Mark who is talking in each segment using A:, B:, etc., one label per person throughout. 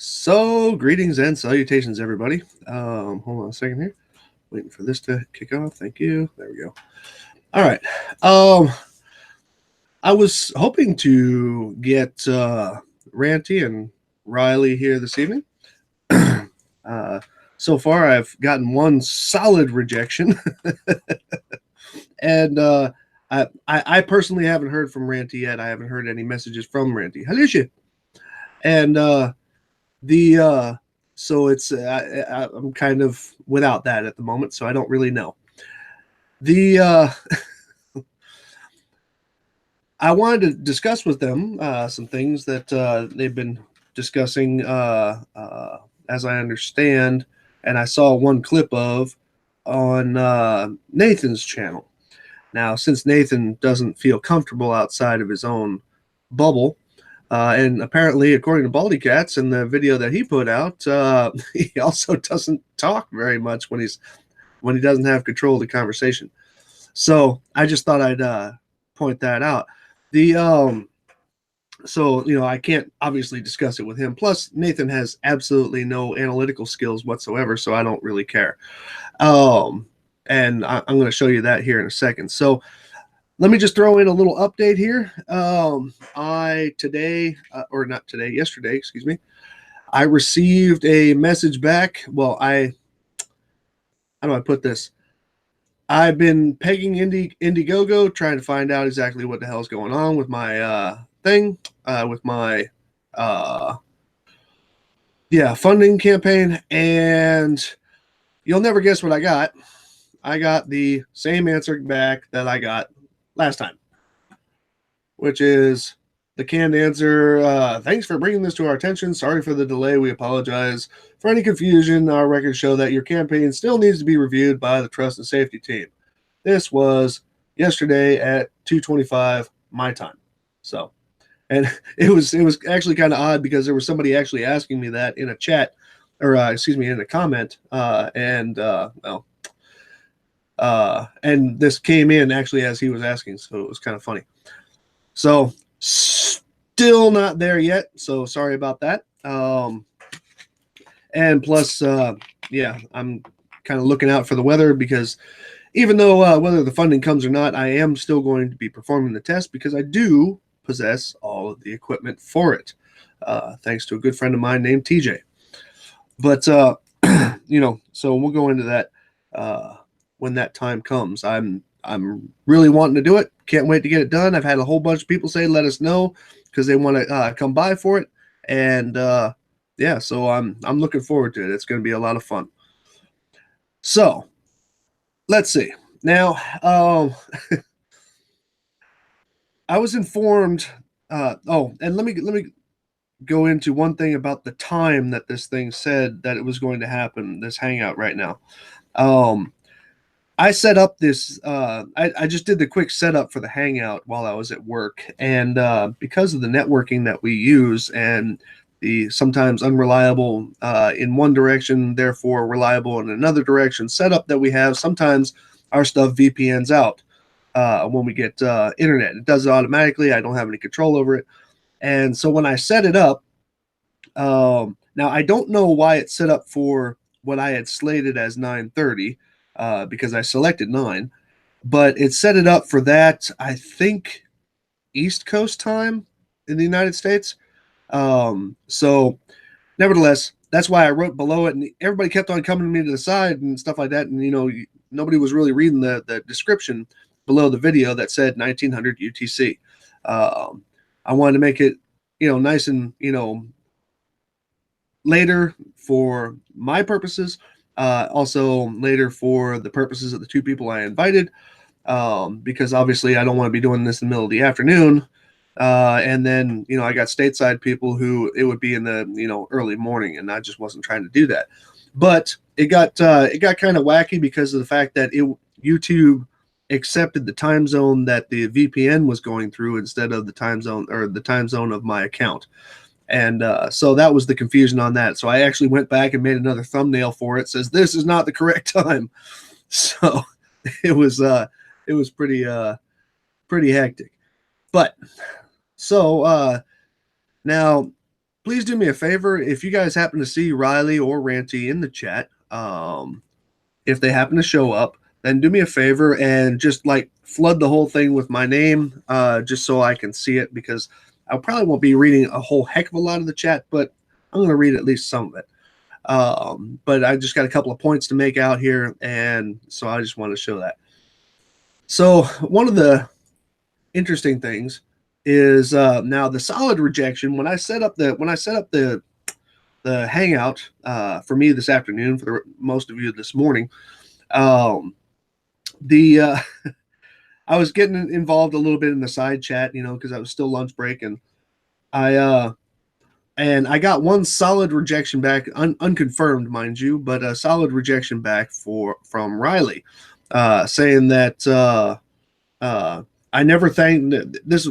A: So, greetings and salutations, everybody. Hold on a second here. Waiting for this to kick off. Thank you. There we go. All right. I was hoping to get Ranty and Riley here this evening. So far, I've gotten one solid rejection, and I personally haven't heard from Ranty yet. I haven't heard any messages from Ranty. Halisha. And the so it's I'm kind of without that at the moment, so I don't really know. The I wanted to discuss with them some things that they've been discussing, as I understand, and I saw one clip of on Nathan's channel. Now, since Nathan doesn't feel comfortable outside of his own bubble, and apparently, according to Baldy Cats, in the video that he put out, he also doesn't talk very much when he doesn't have control of the conversation. So I just thought I'd point that out. So I can't obviously discuss it with him. Plus, Nathan has absolutely no analytical skills whatsoever, so I don't really care. And I'm going to show you that here in a second. So let me just throw in a little update here. Yesterday, excuse me, I received a message back. Well, how do I put this? I've been pegging Indiegogo, trying to find out exactly what the hell's going on with my funding campaign, and you'll never guess what I got. I got the same answer back that I got last time, which is the canned answer. Thanks for bringing this to our attention. Sorry for the delay. We apologize for any confusion. Our records show that your campaign still needs to be reviewed by the trust and safety team. This was yesterday at 2:25 my time. So, and it was actually kind of odd because there was somebody actually asking me that in a chat, or in a comment, and this came in actually as he was asking, so it was kind of funny. So still not there yet, so sorry about that. And plus, I'm kind of looking out for the weather, because even though whether the funding comes or not, I am still going to be performing the test because I do possess all of the equipment for it, thanks to a good friend of mine named TJ. But so we'll go into that when that time comes. I'm really wanting to do it. Can't wait to get it done. I've had a whole bunch of people say, let us know, because they want to come by for it. And so I'm looking forward to it. It's going to be a lot of fun. So let's see. Now, I was informed. And let me go into one thing about the time that this thing said that it was going to happen, this hangout right now. I set up this, I just did the quick setup for the hangout while I was at work. And because of the networking that we use and the sometimes unreliable in one direction, therefore reliable in another direction setup that we have, sometimes our stuff VPNs out when we get internet. It does it automatically. I don't have any control over it. And so when I set it up, now I don't know why it's set up for what I had slated as 9:30. Because I selected 9, but it set it up for that, I think, East Coast time in the United States. So nevertheless, that's why I wrote below it, and everybody kept on coming to me to the side and stuff like that. And, nobody was really reading the description below the video that said 1900 UTC. I wanted to make it, nice and, later for my purposes. Also later for the purposes of the two people I invited, because obviously I don't want to be doing this in the middle of the afternoon. And then, I got stateside people who it would be in the, early morning, and I just wasn't trying to do that. But it got kind of wacky because of the fact that YouTube accepted the time zone that the VPN was going through instead of the time zone of my account. And so that was the confusion on that. So I actually went back and made another thumbnail for it. It says this is not the correct time. So it was pretty hectic. But so now please do me a favor. If you guys happen to see Riley or Ranty in the chat, if they happen to show up, then do me a favor and just like flood the whole thing with my name, just so I can see it, because I probably won't be reading a whole heck of a lot of the chat, but I'm going to read at least some of it. But I just got a couple of points to make out here, and so I just want to show that. So one of the interesting things is now the solid rejection. When I set up the hangout for me this afternoon, for the most of you this morning, the I was getting involved a little bit in the side chat, because I was still lunch break, and I got one solid rejection back, unconfirmed, mind you, but a solid rejection back from Riley, saying that I never thanked this.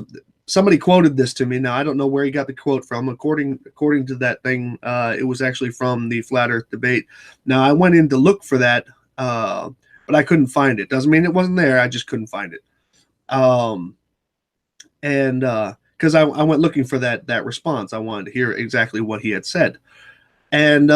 A: Somebody quoted this to me. Now I don't know where he got the quote from. According to that thing, it was actually from the Flat Earth debate. Now I went in to look for that, but I couldn't find it. Doesn't mean it wasn't there. I just couldn't find it. And because I went looking for that response, I wanted to hear exactly what he had said, and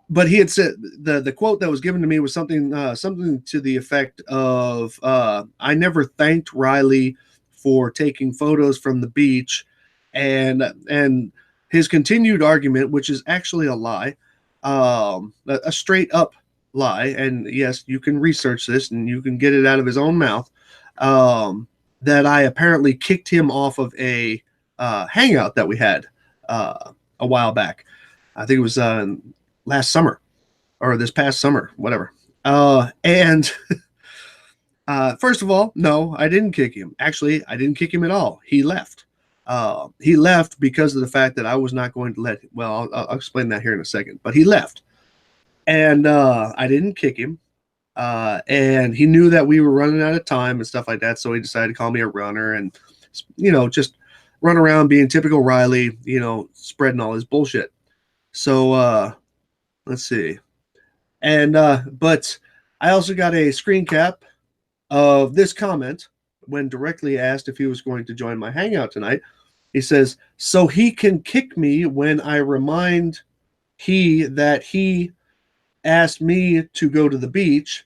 A: but he had said the quote that was given to me was something to the effect of, I never thanked Riley for taking photos from the beach, and his continued argument, which is actually a lie, a straight up lie, and yes, you can research this and you can get it out of his own mouth, that I apparently kicked him off of a hangout that we had a while back. I think it was last summer or this past summer, whatever. And first of all, no, I didn't kick him. Actually, I didn't kick him at all. He left. He left because of the fact that I was not going to let him. Well, I'll explain that here in a second. But he left. And I didn't kick him. And he knew that we were running out of time and stuff like that. So he decided to call me a runner and, just run around being typical Riley, spreading all his bullshit. So let's see. And but I also got a screen cap of this comment when directly asked if he was going to join my hangout tonight. He says, so he can kick me when I remind that he asked me to go to the beach,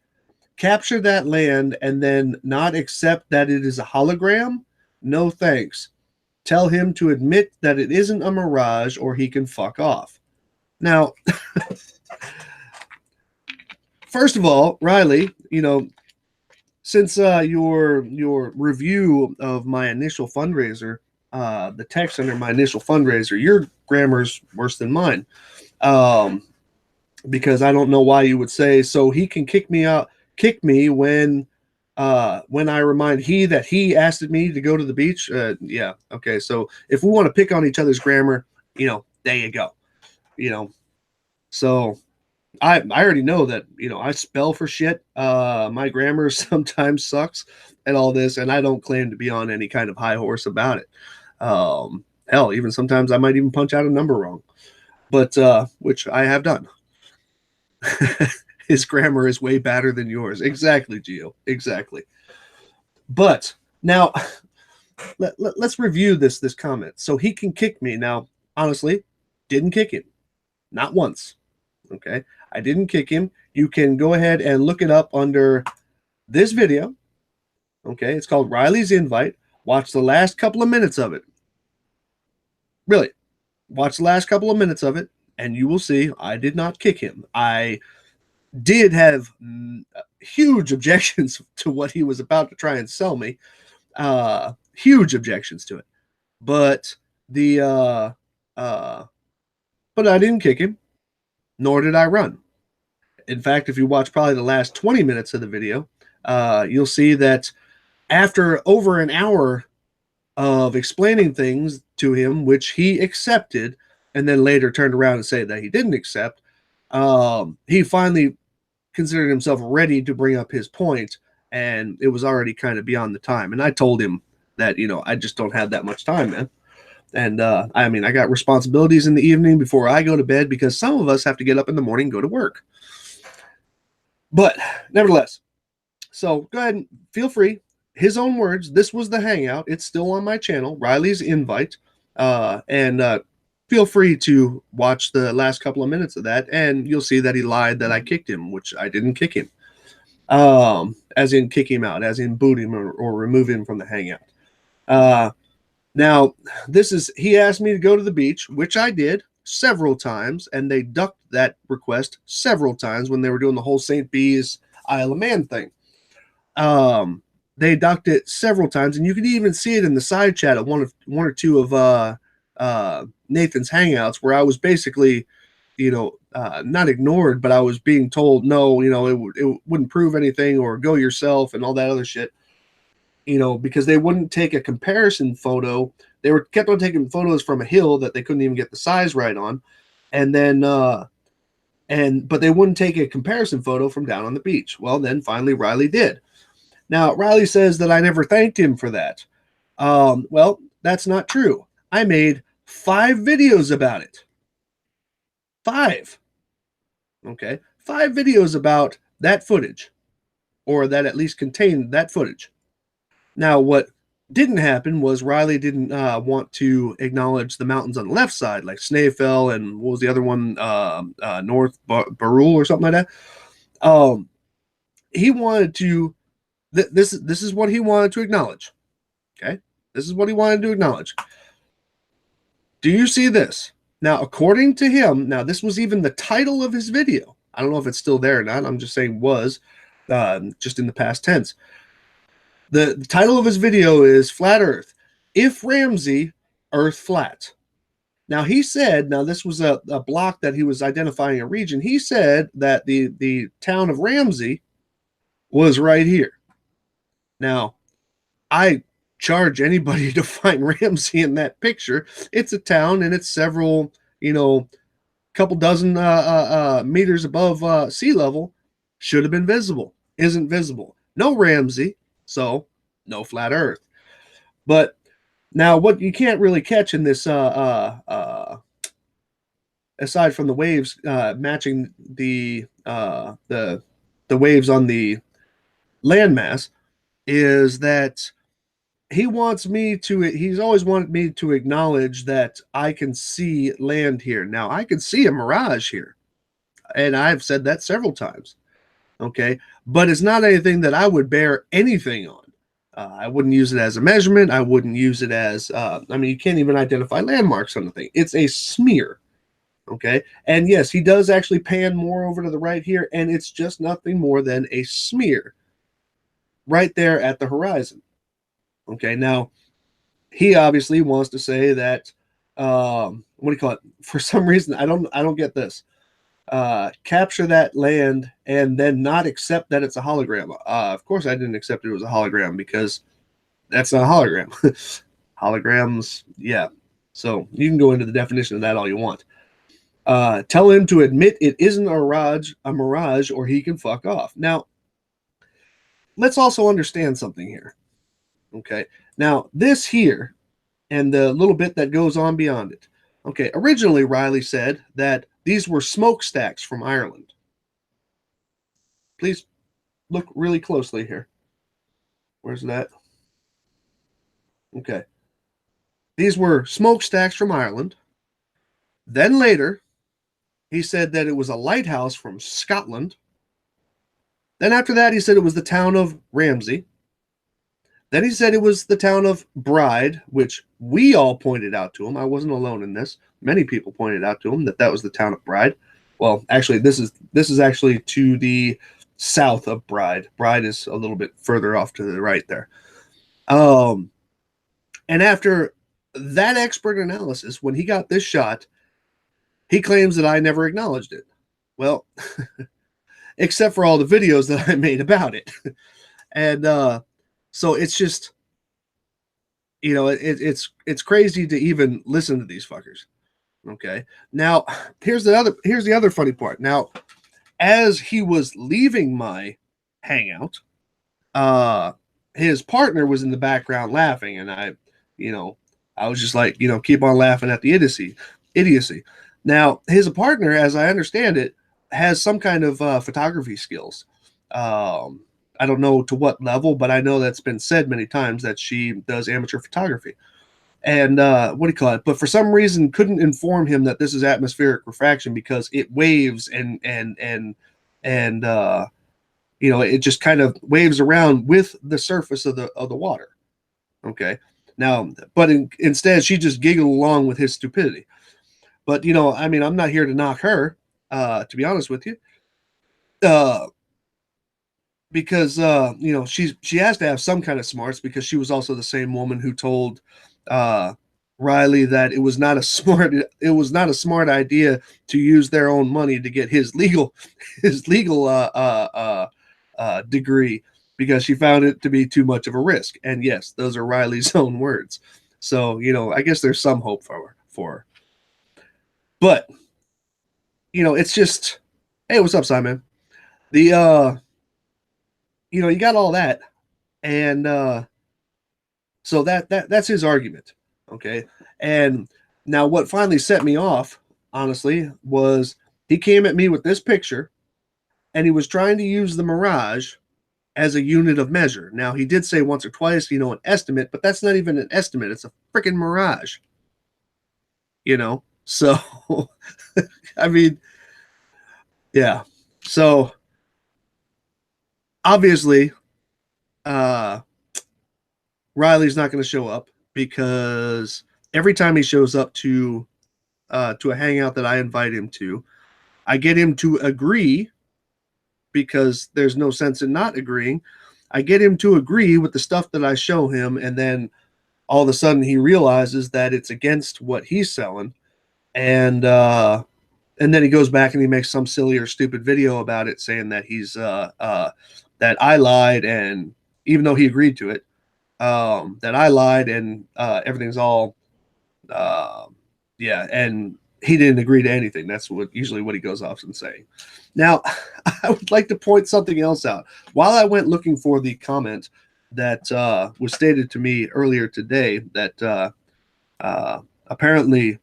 A: capture that land, and then not accept that it is a hologram? No thanks. Tell him to admit that it isn't a mirage or he can fuck off. Now, first of all, Riley, since your review of my initial fundraiser, the text under my initial fundraiser, your grammar's worse than mine. Because I don't know why you would say, so he can kick me when I remind that he asked me to go to the beach. Yeah. Okay. So if we want to pick on each other's grammar, there you go. So I already know that, I spell for shit. My grammar sometimes sucks and all this, and I don't claim to be on any kind of high horse about it. Hell, even sometimes I might even punch out a number wrong, but which I have done. His grammar is way better than yours. Exactly, Gio. Exactly. But now let's review this comment. So he can kick me. Now, honestly, didn't kick him. Not once. Okay. I didn't kick him. You can go ahead and look it up under this video. Okay. It's called Riley's Invite. Watch the last couple of minutes of it. Really. Watch the last couple of minutes of it, and you will see I did not kick him. I did have huge objections to what he was about to try and sell me. Huge objections to it. But but I didn't kick him, nor did I run. In fact, if you watch probably the last 20 minutes of the video, you'll see that after over an hour of explaining things to him, which he accepted, and then later turned around and said that he didn't accept, he finally considered himself ready to bring up his point, and it was already kind of beyond the time. And I told him that, I just don't have that much time, man. And I got responsibilities in the evening before I go to bed, because some of us have to get up in the morning and go to work. But nevertheless, so go ahead and feel free. His own words. This was the hangout. It's still on my channel, Riley's Invite. And feel free to watch the last couple of minutes of that, and you'll see that he lied that I kicked him, which I didn't kick him. As in kick him out, as in boot him or remove him from the hangout. Now, he asked me to go to the beach, which I did several times, and they ducked that request several times when they were doing the whole St. Bees Isle of Man thing. They ducked it several times, and you can even see it in the side chat of one or two of Nathan's hangouts, where I was basically, not ignored, but I was being told, no, it wouldn't prove anything, or go yourself and all that other shit. Because they wouldn't take a comparison photo. They were kept on taking photos from a hill that they couldn't even get the size right on. And then, but they wouldn't take a comparison photo from down on the beach. Well, then finally Riley did. Now, Riley says that I never thanked him for that. Well, that's not true. I made 5 videos about it. 5. Okay. 5 videos about that footage, or that at least contained that footage. Now, what didn't happen was Riley didn't want to acknowledge the mountains on the left side, like Snaefell and what was the other one, North Barul or something like that. He wanted to. This is what he wanted to acknowledge. Okay, this is what he wanted to acknowledge. Do you see this? Now, according to him, now this was even the title of his video. I don't know if it's still there or not. I'm just saying was, just in the past tense. The title of his video is Flat Earth. If Ramsey, Earth flat. Now he said, this was a block that he was identifying a region. He said that the town of Ramsey was right here. Now, I charge anybody to find Ramsey in that picture. It's a town, and it's several, couple dozen meters above sea level. Should have been visible. Isn't visible. No Ramsey. So, no flat Earth. But now, what you can't really catch in this, aside from the waves matching the waves on the landmass, is that he's always wanted me to acknowledge that I can see land here. Now, I can see a mirage here, and I've said that several times. Okay, but it's not anything that I would bear anything on. I wouldn't use it as a measurement. I wouldn't use it as, you can't even identify landmarks on the thing. It's a smear. Okay, and yes, he does actually pan more over to the right here, and it's just nothing more than a smear right there at the horizon. Okay, now he obviously wants to say that, what do you call it? For some reason, I don't get this. Capture that land and then not accept that it's a hologram. Of course, I didn't accept it was a hologram, because that's not a hologram. Holograms, yeah. So you can go into the definition of that all you want. Tell him to admit it isn't a mirage, or he can fuck off. Now, let's also understand something here. Okay. Now, this here and the little bit that goes on beyond it. Okay. Originally, Riley said that these were smokestacks from Ireland. Please look really closely here. Where's that? Okay. These were smokestacks from Ireland. Then later, he said that it was a lighthouse from Scotland. Then after that, he said it was the town of Ramsey. Then he said it was the town of Bride, which we all pointed out to him. I wasn't alone in this. Many people pointed out to him that was the town of Bride. Well, actually, this is actually to the south of Bride. Bride is a little bit further off to the right there. And after that expert analysis, when he got this shot, he claims that I never acknowledged it. Well, except for all the videos that I made about it. And so it's just, it's crazy to even listen to these fuckers. Okay. Now, here's the other funny part. Now, as he was leaving my hangout, his partner was in the background laughing, and I was just like, keep on laughing at the idiocy. Now, his partner, as I understand it, has some kind of photography skills. I don't know to what level, but I know that's been said many times that she does amateur photography. and what do you call it? But for some reason, couldn't inform him that this is atmospheric refraction because it waves and it just kind of waves around with the surface of the water. Okay, now, but instead, she just giggled along with his stupidity. But I mean, I'm not here to knock her, to be honest with you, uh, because she has to have some kind of smarts because she was also the same woman who told uh, Riley that it was not a smart idea to use their own money to get his legal degree because she found it to be too much of a risk. And yes, those are Riley's own words. So I guess there's some hope for her. But it's just, hey, what's up, Simon? The you got all that, and so that's his argument, okay. And now, what finally set me off, honestly, was he came at me with this picture, and he was trying to use the mirage as a unit of measure. Now, he did say once or twice, an estimate, but that's not even an estimate; it's a freaking mirage. So I mean, yeah. So obviously, uh, Riley's not going to show up because every time he shows up to a hangout that I invite him to, I get him to agree because there's no sense in not agreeing. I get him to agree with the stuff that I show him, and then all of a sudden he realizes that it's against what he's selling, and then he goes back and he makes some silly or stupid video about it, saying that that I lied, and even though he agreed to it, that I lied and everything's all yeah, and he didn't agree to anything. That's usually what he goes off and saying. Now, I would like to point something else out. While I went looking for the comment that was stated to me earlier today that apparently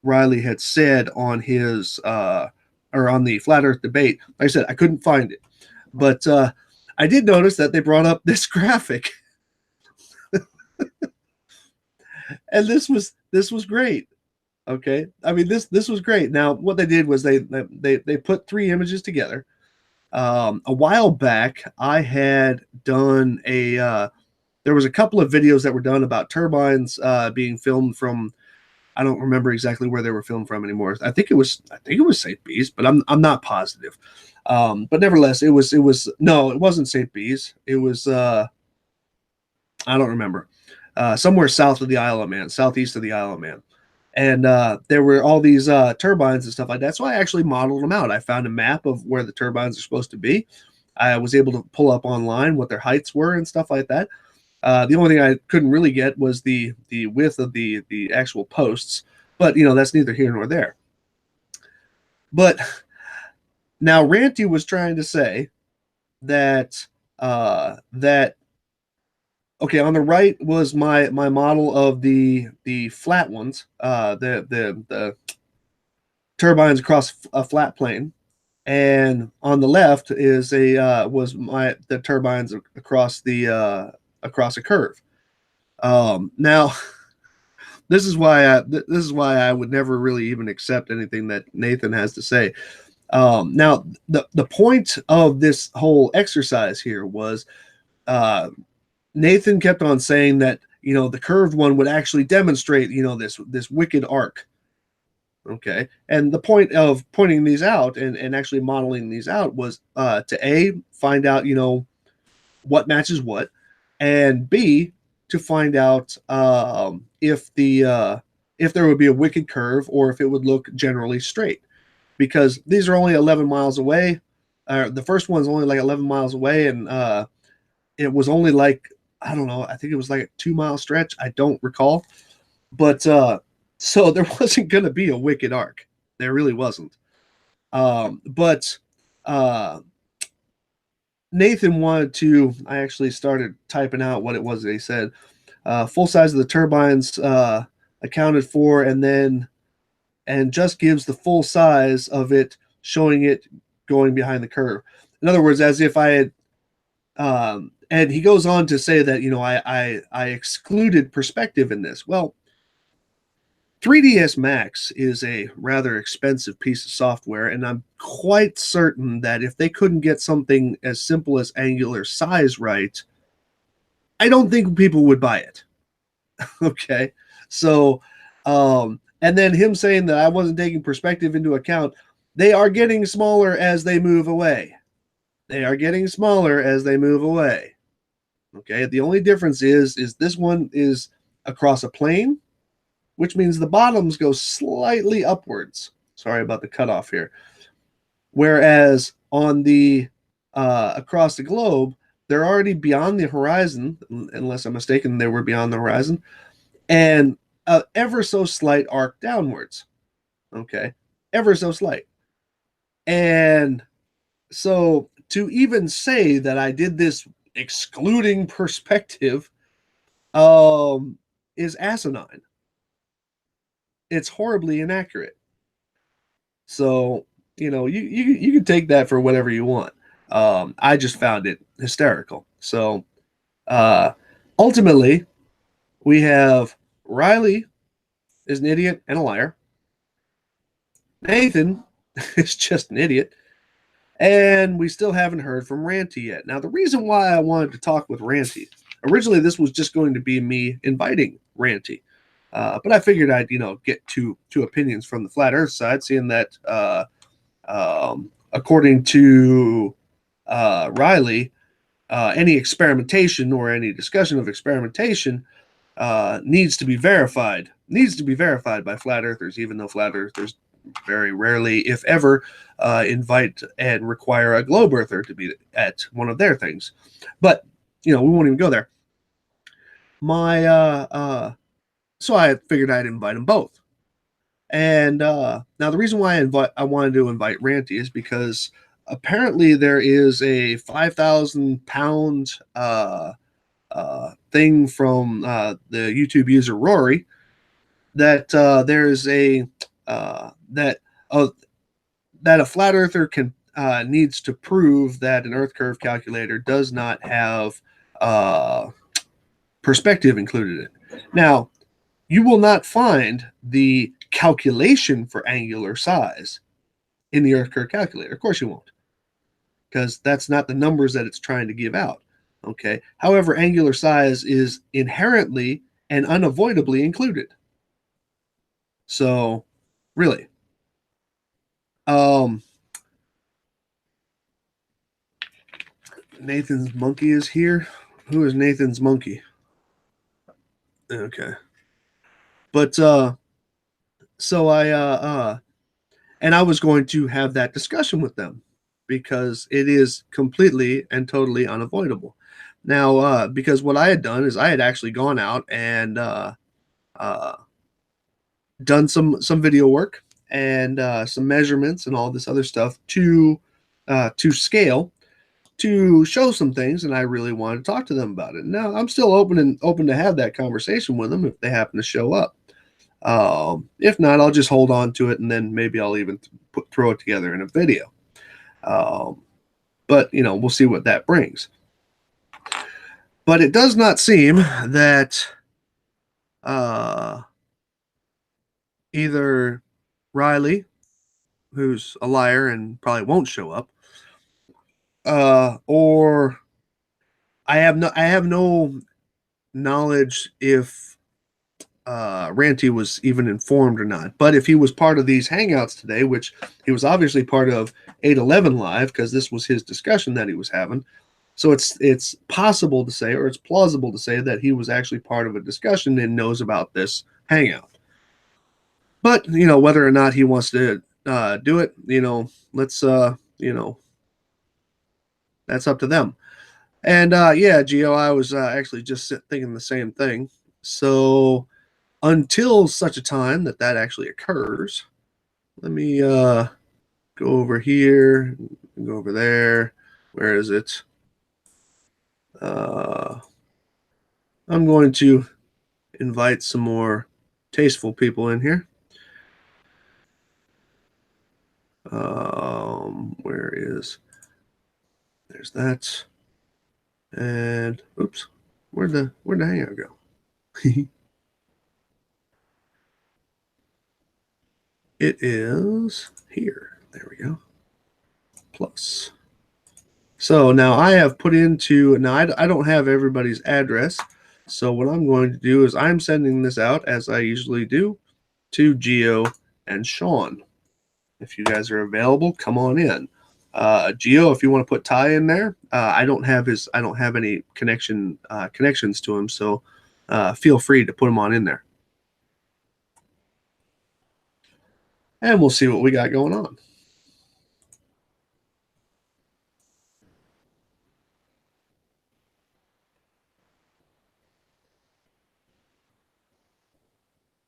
A: Riley had said on his or on the Flat Earth debate, like I said, I couldn't find it, but I did notice that they brought up this graphic, and this was great. Okay, I mean this was great. Now what they did was they put three images together. A while back, I had done there was a couple of videos that were done about turbines being filmed from. I don't remember exactly where they were filmed from anymore. I think it was St. Bees, but I'm not positive. But nevertheless, it was no, it wasn't St. Bees. It was I don't remember. Somewhere south of the Isle of Man, southeast of the Isle of Man. And there were all these turbines and stuff like that. So I actually modeled them out. I found a map of where the turbines are supposed to be. I was able to pull up online what their heights were and stuff like that. The only thing I couldn't really get was the width of the actual posts, but that's neither here nor there. But now Ranty was trying to say that that okay, on the right was my model of the flat ones, the turbines across a flat plane, and on the left is a was my the turbines across a curve. Now this is why I would never really even accept anything that Nathan has to say. Now the point of this whole exercise here was Nathan kept on saying that the curved one would actually demonstrate this wicked arc. Okay, and the point of pointing these out and actually modeling these out was to find out what matches what, and B, to find out if there would be a wicked curve or if it would look generally straight, because these are only 11 miles away. The first one's only like 11 miles away, and it was only like, I don't know, I think it was like a 2 mile stretch. I don't recall, but so there wasn't going to be a wicked arc. There really wasn't. But Nathan wanted to. I actually started typing out what it was they said. Full size of the turbines accounted for, and just gives the full size of it, showing it going behind the curve. In other words, as if I had. And he goes on to say that I excluded perspective in this. Well, 3ds Max is a rather expensive piece of software, and I'm quite certain that if they couldn't get something as simple as angular size right, I don't think people would buy it. Okay. So, and then him saying that I wasn't taking perspective into account, they are getting smaller as they move away. They are getting smaller as they move away. Okay. The only difference is this one is across a plane, which means the bottoms go slightly upwards. Sorry about the cutoff here. Whereas on the across the globe, they're already beyond the horizon, unless I'm mistaken, they were beyond the horizon, and ever so slight arc downwards. Okay, ever so slight. And so to even say that I did this excluding perspective is asinine. It's horribly inaccurate. So you can take that for whatever you want. I just found it hysterical. So uh, ultimately, we have Riley is an idiot and a liar. Nathan is just an idiot. And we still haven't heard from Ranty yet. Now, the reason why I wanted to talk with Ranty, originally this was just going to be me inviting Ranty. But I figured I'd, get two opinions from the flat Earth side, seeing that according to Riley, any experimentation or any discussion of experimentation needs to be verified. Needs to be verified by flat earthers, even though flat earthers very rarely, if ever, invite and require a globe earther to be at one of their things. But we won't even go there. My so I figured I'd invite them both. And now the reason why I wanted to invite Ranty is because apparently there is a 5,000 pound thing from the YouTube user Rory that there's a that uh, that a flat earther can needs to prove that an Earth curve calculator does not have uh, perspective included in it. Now, you will not find the calculation for angular size in the Earth curve calculator. Of course, you won't, because that's not the numbers that it's trying to give out. Okay. However, angular size is inherently and unavoidably included. So, really, um, Nathan's monkey is here. Who is Nathan's monkey? Okay, but so and I was going to have that discussion with them because it is completely and totally unavoidable. Now, because what I had done is I had actually gone out and uh, done some video work and some measurements and all this other stuff to scale to show some things, and I really wanted to talk to them about it. Now I'm still open to have that conversation with them if they happen to show up. If not, I'll just hold on to it, and then maybe I'll even throw it together in a video. Um, but we'll see what that brings. But it does not seem that uh, either Riley, who's a liar and probably won't show up, or I have no knowledge if Ranty was even informed or not. But if he was part of these hangouts today, which he was obviously part of 811 Live, because this was his discussion that he was having, so it's possible to say, or it's plausible to say, that he was actually part of a discussion and knows about this hangout. But whether or not he wants to do it, let's that's up to them. And yeah, Gio, I was actually just thinking the same thing. So until such a time that actually occurs, let me go over here, go over there. Where is it? I'm going to invite some more tasteful people in here. Where is? There's that. And oops, where'd the hangout go? It is here. There we go. Plus. So now I have put into, now I don't have everybody's address. So what I'm going to do is I'm sending this out, as I usually do, to Geo and Sean. If you guys are available, come on in. Geo, if you want to put Ty in there, I don't have any connections to him, so feel free to put him on in there. And we'll see what we got going on.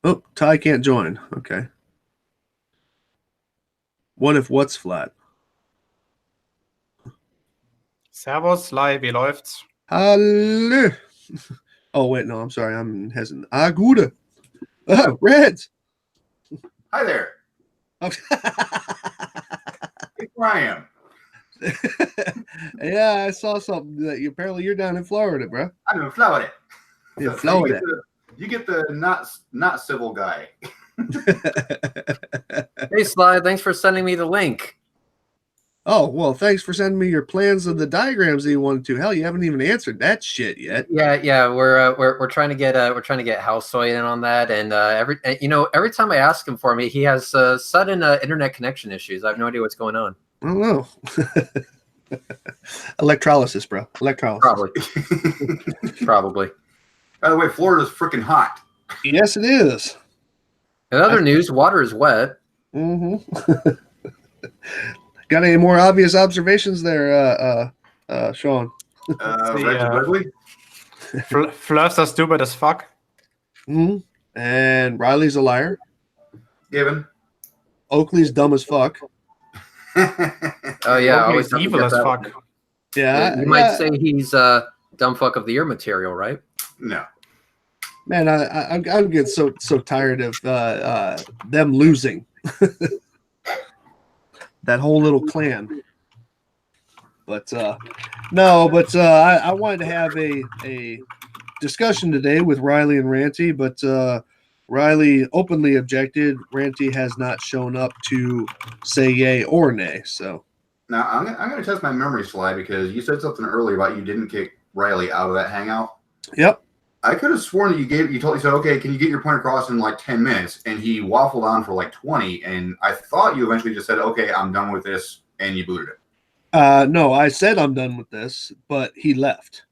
A: Oh, Ty can't join. Okay. What if what's flat?
B: Servus, Lai, wie läuft's?
A: Hallo. Oh, wait, no, I'm sorry. I'm hesitant. Gute. Oh, Reds.
C: Hi there. Here I am.
A: Yeah, I saw something that apparently you're down in Florida, bro.
C: I'm in Florida.
A: In Florida.
C: You get the not civil guy.
D: Hey, Sly, thanks for sending me the link.
A: Oh, well, thanks for sending me your plans of the diagrams that you wanted to. Hell, you haven't even answered that shit yet.
D: Yeah, we're trying to get House Soy in on that, and every time I ask him for me, he has sudden internet connection issues. I have no idea what's going on.
A: I don't know. Electrolysis, bro. Electrolysis.
D: Probably.
C: By the way, Florida's freaking hot.
A: Yes, it is.
D: In other news, water is wet.
A: Mm-hmm. Got any more obvious observations there, Sean?
C: Reggie?
B: Flirts are stupid as fuck.
A: Mm-hmm. And Riley's a liar.
C: Given.
A: Oakley's dumb as fuck.
D: Oh yeah,
B: Always evil as fuck.
A: Yeah,
D: you might say he's dumb fuck of the year material, right?
C: No.
A: Man, I'm getting so tired of them losing. That whole little clan. But I wanted to have a discussion today with Riley and Ranty, but Riley openly objected. Ranty has not shown up to say yay or nay. So
C: now I'm going to test my memory slide because you said something earlier about you didn't kick Riley out of that hangout.
A: Yep.
C: I could have sworn that you said, okay, can you get your point across in like 10 minutes? And he waffled on for like 20. And I thought you eventually just said, okay, I'm done with this. And you booted it.
A: No, I said I'm done with this, but he left.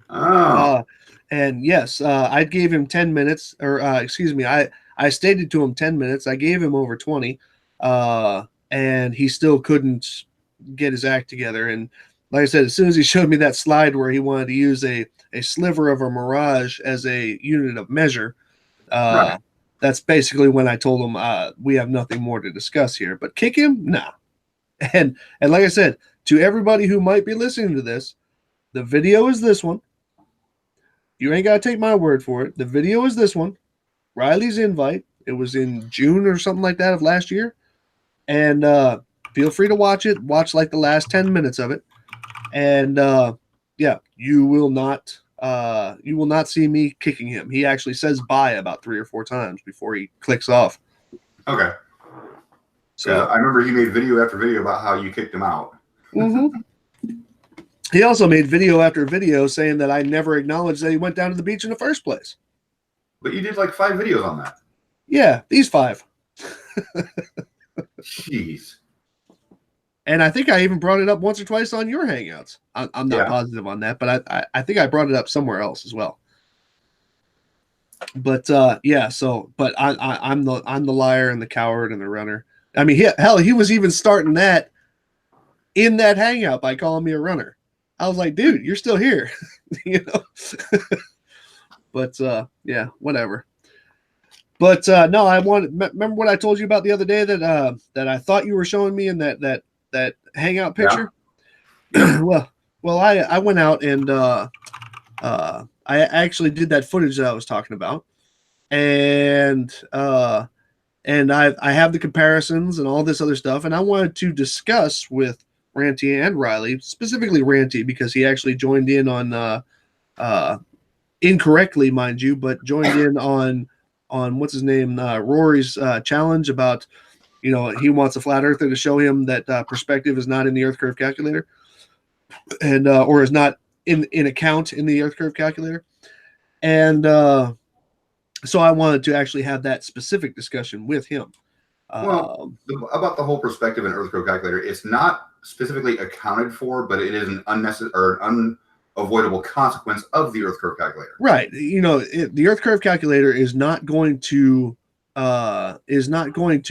C: Oh.
A: And yes, I gave him 10 minutes, or excuse me, I stated to him 10 minutes. I gave him over 20, and he still couldn't get his act together. And like I said, as soon as he showed me that slide where he wanted to use a sliver of a mirage as a unit of measure,
C: Right.
A: That's basically when I told him we have nothing more to discuss here. But kick him? Nah. And like I said, to everybody who might be listening to this, the video is this one. You ain't got to take my word for it. The video is this one. Riley's invite. It was in June or something like that of last year. And feel free to watch it. Watch like the last 10 minutes of it. And yeah, you will not see me kicking him. He actually says bye about 3 or 4 times before he clicks off.
C: Okay.
A: So
C: I remember he made video after video about how you kicked him out.
A: Mm-hmm. He also made video after video saying that I never acknowledged that he went down to the beach in the first place.
C: But you did like 5 videos on that.
A: Yeah, these 5.
C: Jeez.
A: And I think I even brought it up once or twice on your Hangouts. I'm not positive on that, but I think I brought it up somewhere else as well. But yeah, so but I'm the liar and the coward and the runner. I mean, he was even starting that in that Hangout by calling me a runner. I was like, dude, you're still here, you know. But yeah, whatever. But no, remember what I told you about the other day that I thought you were showing me in that Hangout picture. Yeah. well, I went out and I actually did that footage that I was talking about, and I have the comparisons and all this other stuff, and I wanted to discuss with Ranty and Riley, specifically Ranty, because he actually joined in on incorrectly, mind you, but joined in on what's his name, Rory's challenge about, he wants a flat earther to show him that perspective is not in the Earth curve calculator, and or is not in account in the Earth curve calculator, and so I wanted to actually have that specific discussion with him.
C: Well, about the whole perspective in Earth curve calculator, it's not specifically accounted for, but it is an unnecessary or unavoidable consequence of the Earth curve calculator.
A: Right. The Earth curve calculator is not going to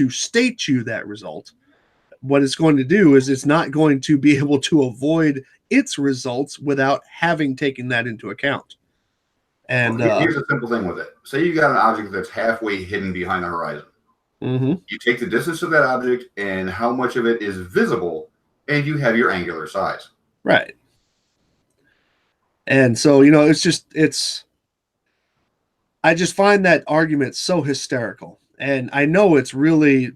A: state you that result. What it's going to do is it's not going to be able to avoid its results without having taken that into account. And
C: here's a simple thing with it. Say you got an object that's halfway hidden behind the horizon.
A: Mm-hmm.
C: You take the distance of that object and how much of it is visible, and you have your angular size.
A: Right. And so, I just find that argument so hysterical. And I know it's really,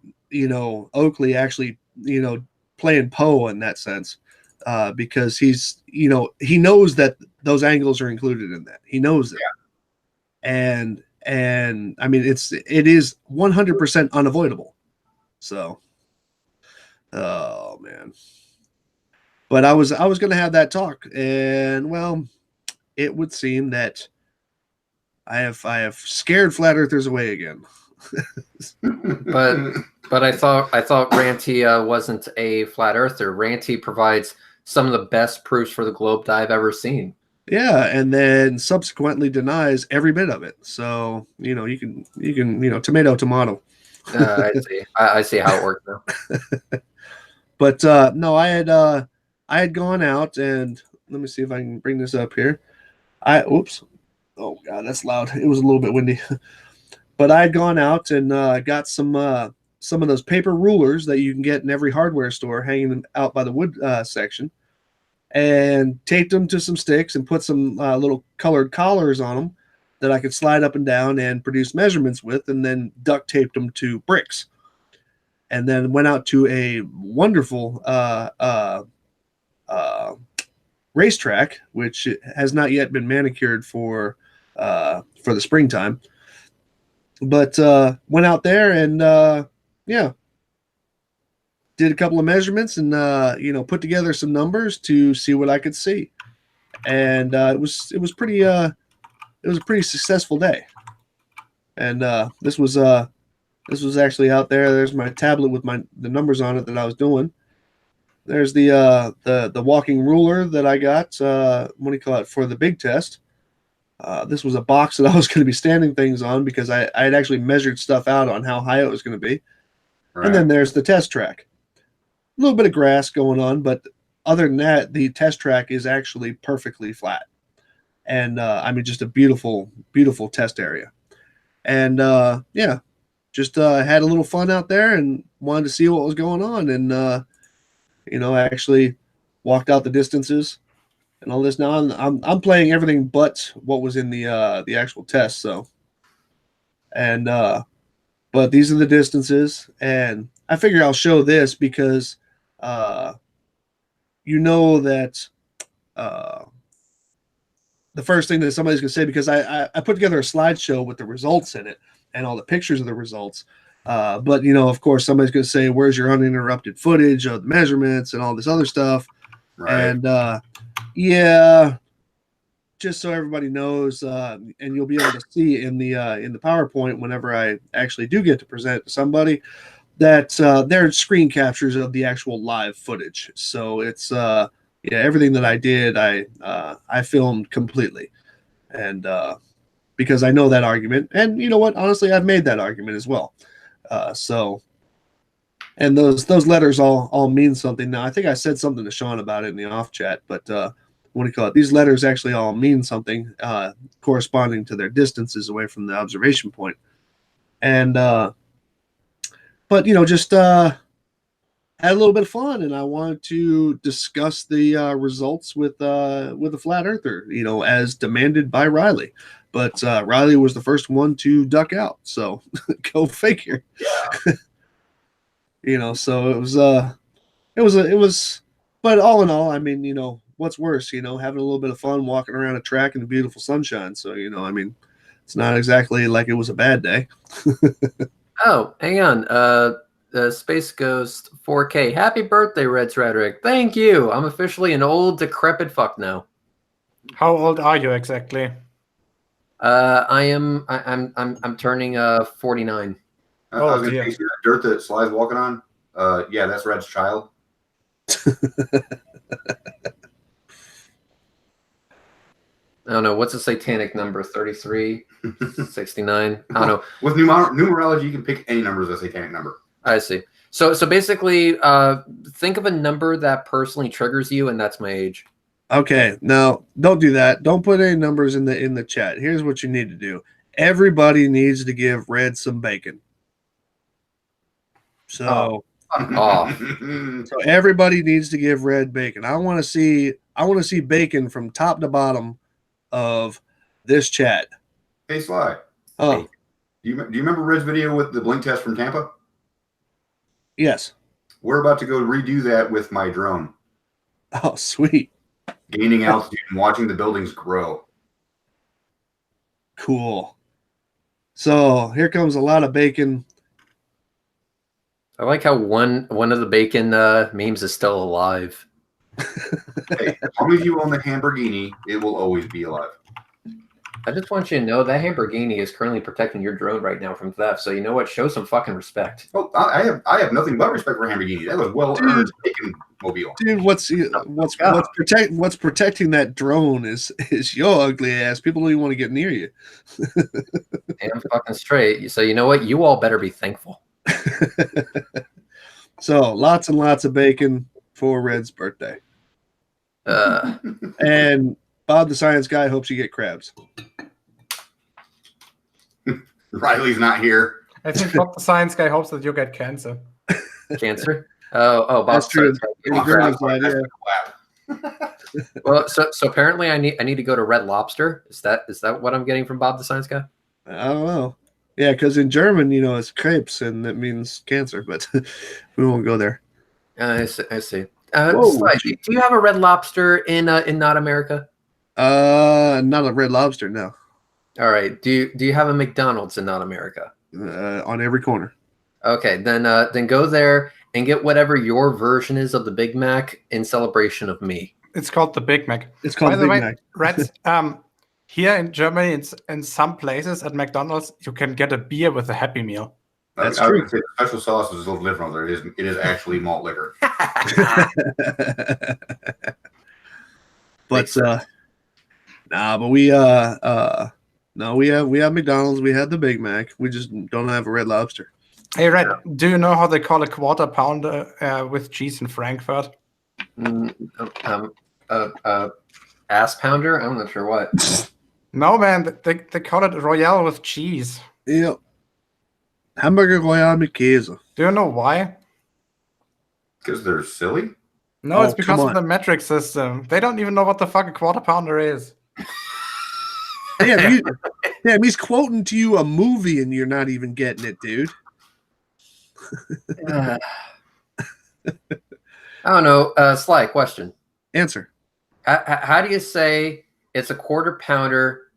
A: Oakley actually, playing Poe in that sense, because he's, he knows that those angles are included in that. He knows it. Yeah. And I mean, it is 100% unavoidable. So, oh man. But I was going to have that talk, and well, it would seem that I have scared flat earthers away again.
D: but I thought Ranty wasn't a flat earther. Ranty provides some of the best proofs for the globe that I've ever seen.
A: Yeah, and then subsequently denies every bit of it. So you can tomato.
D: I see how it works now.
A: But no, I had gone out, and let me see if I can bring this up here. Oops. Oh God, that's loud. It was a little bit windy. But I had gone out and got some of those paper rulers that you can get in every hardware store, hanging out by the wood section, and taped them to some sticks and put some little colored collars on them that I could slide up and down and produce measurements with, and then duct taped them to bricks. And then went out to a wonderful racetrack, which has not yet been manicured for the springtime. But went out there and did a couple of measurements and put together some numbers to see what I could see. And it was a pretty successful day. And this was actually out there. There's my tablet with the numbers on it that I was doing. There's the walking ruler that I got, what do you call it, for the big test. This was a box that I was going to be standing things on because I had actually measured stuff out on how high it was going to be. Right. And then there's the test track. A little bit of grass going on, but other than that, the test track is actually perfectly flat. And I mean, just a beautiful, beautiful test area. And just had a little fun out there and wanted to see what was going on. And, I actually walked out the distances and all this. Now I'm playing everything but what was in the actual test. So, and but these are the distances, and I figure I'll show this because that the first thing that somebody's gonna say, because I put together a slideshow with the results in it and all the pictures of the results. But of course, somebody's gonna say, "Where's your uninterrupted footage of the measurements and all this other stuff?" Right. And just so everybody knows, and you'll be able to see in the PowerPoint whenever I actually do get to present to somebody, that they're screen captures of the actual live footage. So it's everything that I did, I filmed completely, and because I know that argument, and you know what, honestly, I've made that argument as well. And those letters all mean something. Now, I think I said something to Sean about it in the off chat, but what do you call it? These letters actually all mean something, corresponding to their distances away from the observation point. And but just had a little bit of fun, and I wanted to discuss the results with a flat earther, as demanded by Riley. But Riley was the first one to duck out, so go figure. Yeah. So it was. But all in all, I mean, what's worse, having a little bit of fun walking around a track in the beautiful sunshine. So I mean, It's not exactly like it was a bad day.
D: Oh, hang on. Space Ghost 4K. Happy birthday, Reds Rhetoric. Thank you. I'm officially an old, decrepit fuck now.
B: How old are you exactly?
D: I'm turning 49.
C: I was
B: dear.
C: going to say, that dirt that Sly's walking on, yeah, that's Red's child.
D: I don't know. What's the satanic number? 33, 69? I don't know.
C: With numerology, you can pick any number as a satanic number.
D: I see. So basically, think of a number that personally triggers you, and that's my age.
A: Okay, no, don't do that. Don't put any numbers in the chat. Here's what you need to do. Everybody needs to give Red some bacon. So,
D: Oh,
A: so everybody needs to give Red bacon. I want to see bacon from top to bottom of this chat.
C: Hey, Sly.
A: Oh,
C: Do you remember Red's video with the blink test from Tampa?
A: yes.
C: We're about to go redo that with my drone.
A: Oh, sweet.
C: Gaining altitude and watching the buildings grow.
A: Cool. So here comes a lot of bacon.
D: I like how one of the bacon memes is still alive.
C: Hey, as long as you own the Lamborghini, it will always be alive.
D: I just want you to know that Lamborghini is currently protecting your drone right now from theft. So you know what? Show some fucking respect.
C: Oh, I have nothing but respect for Lamborghini. That was well earned bacon mobile.
A: Dude, what's protecting that drone is your ugly ass. People don't even want to get near you.
D: Damn fucking straight. So you know what? You all better be thankful.
A: So lots and lots of bacon for Red's birthday. And Bob the Science Guy hopes you get crabs.
C: Riley's not here.
B: I think Bob the Science Guy hopes that you get cancer.
D: Cancer? Oh,
A: That's true.
D: Well, so apparently I need to go to Red Lobster. Is that what I'm getting from Bob the Science Guy?
A: I don't know. Yeah, because in German, it's crepes, and that means cancer, but we won't go there.
D: I see. Sly, do you have a Red Lobster in Not America?
A: Not a Red Lobster, no.
D: All right. Do you have a McDonald's in Not America?
A: On every corner.
D: Okay, then go there and get whatever your version is of the Big Mac in celebration of me.
B: It's called the Big Mac.
A: It's called the Big Mac.
B: Reds, here in Germany, in some places at McDonald's, you can get a beer with a Happy Meal.
A: That's
C: I
A: true.
C: would say the special sauce is a little different there. It is actually malt liquor.
A: But we have McDonald's. We have the Big Mac. We just don't have a Red Lobster.
B: Hey, Red, do you know how they call a quarter pounder with cheese in Frankfurt?
D: Ass pounder? I'm not sure what.
B: No, man, they call it Royale with cheese.
A: Yep. Hamburger Royale mit Käse.
B: Do you know why?
C: Because they're silly?
B: No, it's
A: Oh,
B: because
A: come
B: of the metric system. They don't even know what the fuck a quarter pounder is.
A: Damn, he's quoting to you a movie and you're not even getting it, dude.
D: I don't know. Sly, question.
A: Answer.
D: How do you say it's a quarter pounder?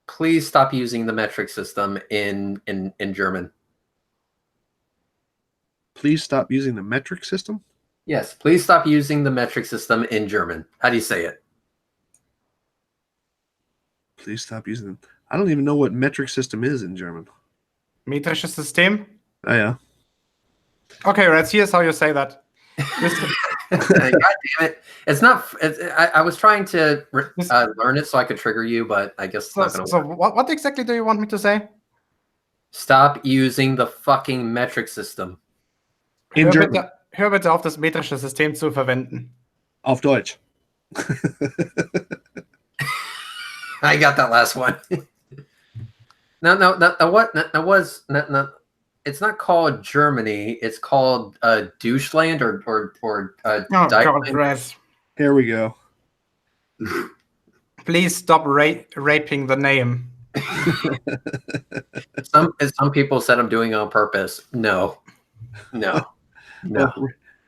D: Please stop using the metric system in German.
A: Please stop using the metric system?
D: Yes, please stop using the metric system in German. How do you say it?
A: Please stop using them. I don't even know what metric system is in German.
B: Metrisches System?
A: Oh, yeah.
B: Okay, Reds, here's how you say that.
D: God damn it. It's not. I was trying to learn it so I could trigger you, but I guess it's not going to work.
B: So what exactly do you want me to say?
D: Stop using the fucking metric system.
A: In German.
B: Hör bitte auf, das metrische System zu verwenden.
A: Auf Deutsch.
D: I got that last one. No, it's not called Germany. It's called Doucheland or Dykeland.
A: Here we go.
B: Please stop raping the name.
A: Some
C: people
D: said I'm doing it on purpose. No.
A: Well,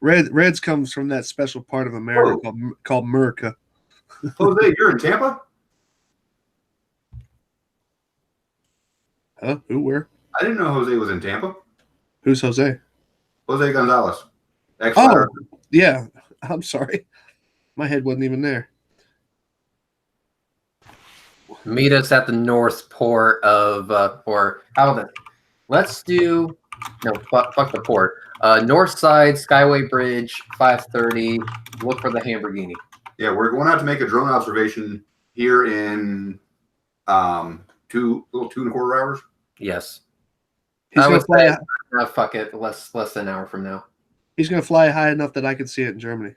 A: Reds comes from that special part of America called America.
C: Jose, you're in Tampa?
A: Huh? Who? Where?
C: I didn't know Jose was in Tampa.
A: Who's Jose?
C: Jose Gonzalez.
A: Oh, yeah. I'm sorry. My head wasn't even there.
D: Meet us at the north port of, or how about this? Let's do, no, fuck the port. North side, Skyway Bridge, 5:30. Look for the Lamborghini.
C: Yeah, we're going out to make a drone observation here in 2.25 hours.
D: Yes.
A: He's
D: I
A: gonna
D: would
A: fly.
D: say, fuck it, less than an hour from now.
A: He's gonna fly high enough that I can see it in Germany.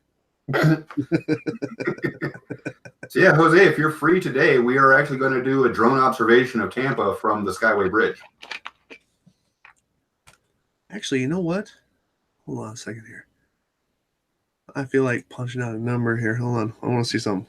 C: So yeah, Jose, if you're free today, we are actually going to do a drone observation of Tampa from the Skyway Bridge.
A: Actually, you know what? Hold on a second here. I feel like punching out a number here. Hold on. I want to see something.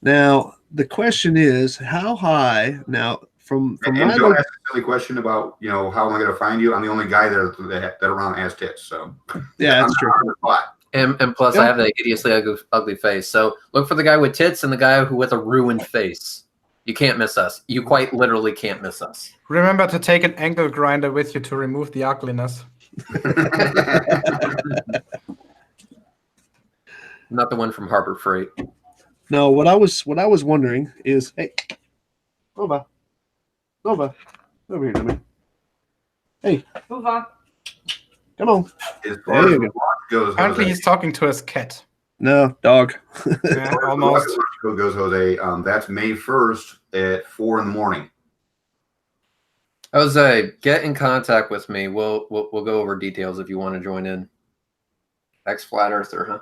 A: Now, the question is, how high now from
C: And
A: my
C: don't ask a silly question about, how am I going to find you? I'm the only guy that around has tits, so
A: yeah, that's true.
C: on the spot.
D: And plus, I have that hideously ugly face. So look for the guy with tits and the guy who with a ruined face. You can't miss us. You quite literally can't miss us.
B: Remember to take an angle grinder with you to remove the ugliness.
D: Not the one from Harbor Freight.
A: No, what I was wondering is, hey, Nova, over here, Dummy. Hey,
E: Move on.
A: come on.
C: As far as the launch goes,
B: Apparently,
C: Jose,
B: he's talking to his cat.
A: No, dog.
B: Yeah,
C: as far as the
B: almost.
C: launch goes, Jose, that's May 1st at 4 in the morning.
D: Jose, get in contact with me. We'll go over details if you want to join in. Ex-Flat Earther, huh?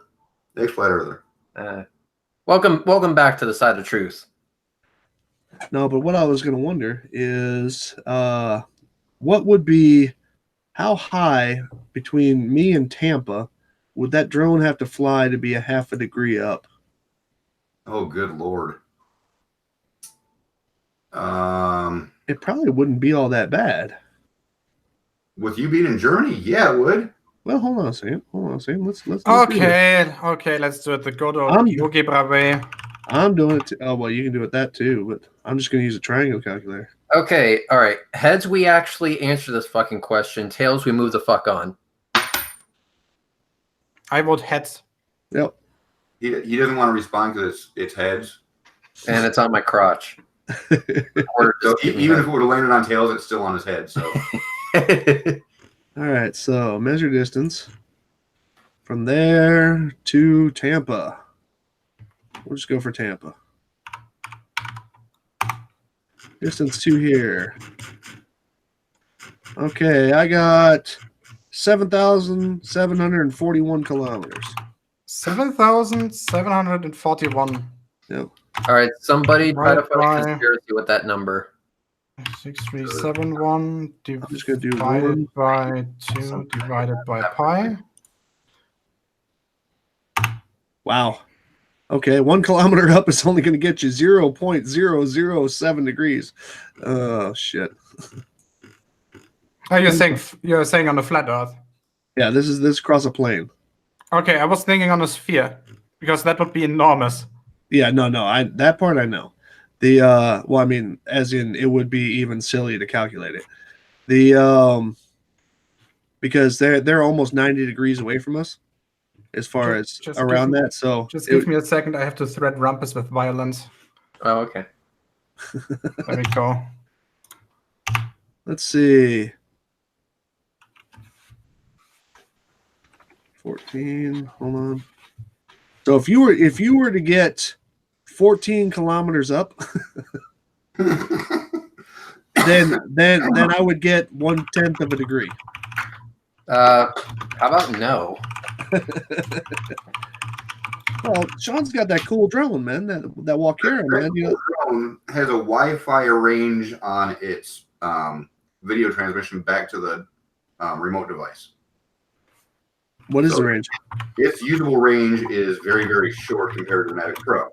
C: Next Flat Earther.
D: Welcome back to the side of truth.
A: No, but what I was going to wonder is, what would be, how high between me and Tampa would that drone have to fly to be a half a degree up?
C: Oh, good Lord.
A: It probably wouldn't be all that bad.
C: With you being in Germany, yeah, it would.
A: Well, hold on a second. Let's do this.
B: Okay, let's do it the good old Yogi-Bra way.
A: I'm doing it. Oh, well, you can do it that too, but I'm just going to use a triangle calculator.
D: Okay, all right. Heads, we actually answer this fucking question. Tails, we move the fuck on.
B: I vote heads.
A: Yep.
C: He doesn't want to respond because it's heads.
D: And it's on my crotch.
C: So even if it would have landed on tails, it's still on his head. So
A: All right, so measure distance from there to Tampa. We'll just go for Tampa. Distance to here. Okay, I got 7,741 kilometers.
B: 7,741.
A: Yep.
D: All right, somebody try to find a
B: Right.
D: conspiracy with that number.
B: 6371
A: I'm just going to do
B: divided
A: 1.
B: by 2 divided by pi.
A: Wow. Okay, 1 kilometer up is only going to get you 0.007 degrees. Oh, shit.
B: Oh, you're saying on the flat Earth.
A: Yeah, this is across a plane.
B: Okay, I was thinking on a sphere because that would be enormous.
A: Yeah, no, that part I know. The well, I mean, as in it would be even silly to calculate it. The because they're almost 90 degrees away from us as far as
B: Just
A: around
B: give me-
A: that. So
B: Just give me a second. I have to thread rumpus with violence.
D: Oh, okay.
B: There we go.
A: let's see. 14. Hold on. So if you were to get 14 kilometers up, then I would get 1/10 of a degree.
D: How about no?
A: Well, Sean's got that cool drone, man. That Walkera, man. You know,
C: drone has a Wi-Fi range on its video transmission back to the remote device.
A: what is the range?
C: Its usable range is very, very short compared to the Mavic Pro.
A: Okay.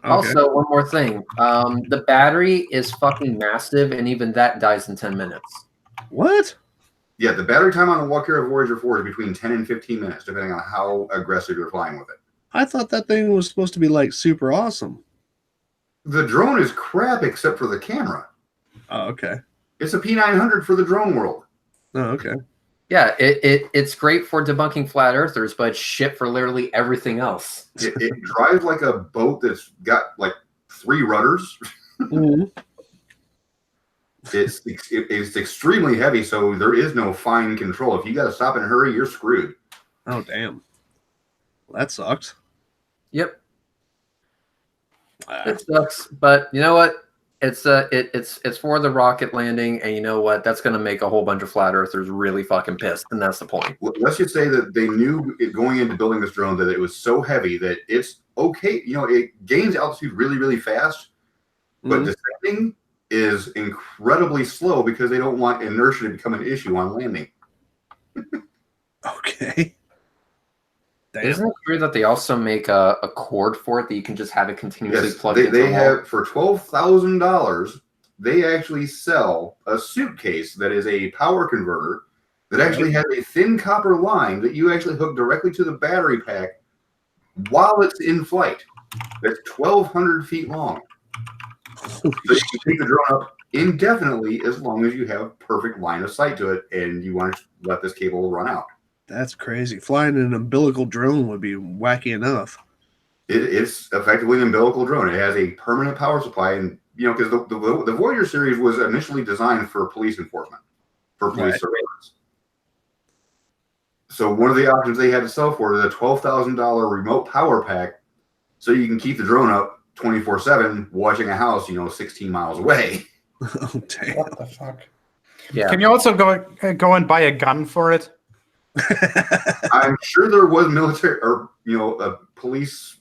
D: Also, one more thing. The battery is fucking massive, and even that dies in 10 minutes.
A: What?
C: Yeah, the battery time on the Walkera Voyager 4 is between 10 and 15 minutes, depending on how aggressive you're flying with it.
A: I thought that thing was supposed to be like super awesome.
C: The drone is crap except for the camera.
A: Oh, okay.
C: It's a P900 for the drone world.
A: Oh, okay.
D: Yeah, it's great for debunking flat earthers, but shit for literally everything else.
C: It drives like a boat that's got like 3 rudders.
A: Mhm.
C: It's extremely heavy, so there is no fine control. If you got to stop in a hurry, you're screwed.
A: Oh, damn. Well, that sucks.
D: Yep, it sucks, but you know what? It's for the rocket landing, and you know what? That's going to make a whole bunch of flat earthers really fucking pissed, and that's the point.
C: Let's just say that they knew going into building this drone that it was so heavy that it's okay. You know, it gains altitude really, really fast, but descending is incredibly slow because they don't want inertia to become an issue on landing.
A: Okay. Damn.
D: Isn't it true that they also make a cord for it that you can just have it continuously plugged into
C: they
D: the
C: have
D: wall?
C: for $12,000. They actually sell a suitcase that is a power converter that actually has a thin copper line that you actually hook directly to the battery pack while it's in flight. That's 1,200 feet long. So you can take the drone up indefinitely as long as you have perfect line of sight to it and you want to let this cable run out.
A: That's crazy. Flying an umbilical drone would be wacky enough.
C: It's effectively an umbilical drone. It has a permanent power supply, and you know, because the Voyager series was initially designed for police enforcement, for police surveillance. So one of the options they had to sell for is a $12,000 remote power pack, so you can keep the drone up 24/7, watching a house, you know, 16 miles away.
A: Oh, damn.
B: What the fuck?
D: Yeah.
B: Can you also go and buy a gun for it?
C: I'm sure there was military or a police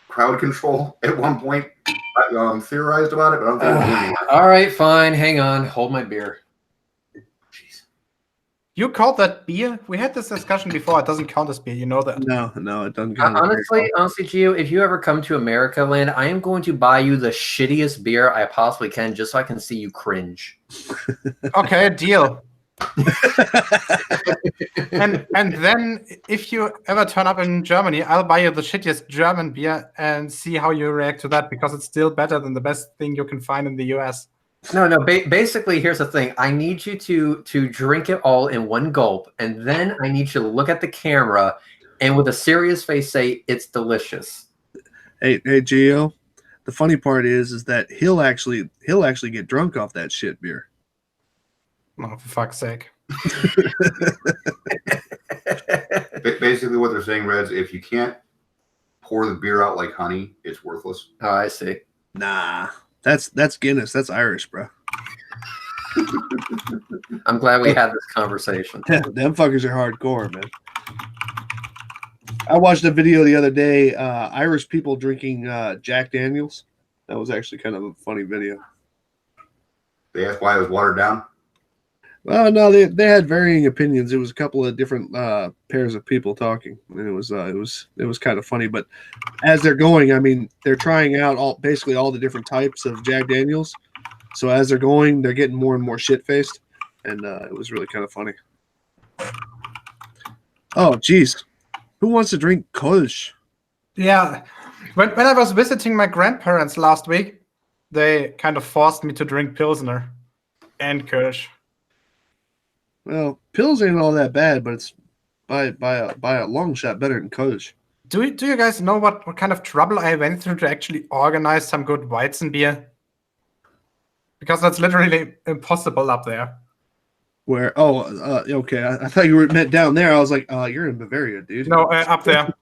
C: crowd control at one point. I theorized about it, but I don't think it was any.
D: All right, fine. Hang on. Hold my beer.
C: Jeez.
B: You called that beer? We had this discussion before. It doesn't count as beer. You know that.
A: No, it doesn't count.
D: Honestly, Gio, if you ever come to America Land, I am going to buy you the shittiest beer I possibly can just so I can see you cringe.
B: Okay, deal. and then if you ever turn up in Germany, I'll buy you the shittiest German beer and see how you react to that, because it's still better than the best thing you can find in the US.
D: No. Basically, here's the thing. I need you to drink it all in one gulp, and then I need you to look at the camera and with a serious face say, "It's delicious."
A: Hey, Gio. The funny part is that he'll actually get drunk off that shit beer.
B: Oh, for fuck's sake.
C: Basically, what they're saying, Reds, if you can't pour the beer out like honey, it's worthless.
D: Oh, I see.
A: Nah, that's Guinness. That's Irish, bro.
D: I'm glad we had this conversation.
A: Them fuckers are hardcore, man. I watched a video the other day, Irish people drinking Jack Daniels. That was actually kind of a funny video.
C: They asked why it was watered down.
A: Well, no, they had varying opinions. It was a couple of different pairs of people talking, and it was kind of funny. But as they're going, I mean, they're trying out basically all the different types of Jack Daniels. So as they're going, they're getting more and more shit faced, and it was really kind of funny. Oh, geez, who wants to drink Kolsch?
B: Yeah. When I was visiting my grandparents last week, they kind of forced me to drink Pilsner and Kirsch.
A: Well, pills ain't all that bad, but it's by a long shot better than Kolsch.
B: Do you guys know what kind of trouble I went through to actually organize some good Weizen beer? Because that's literally impossible up there.
A: Where? Oh, okay. I thought you were meant down there. I was like, you're in Bavaria, dude.
B: No, up there.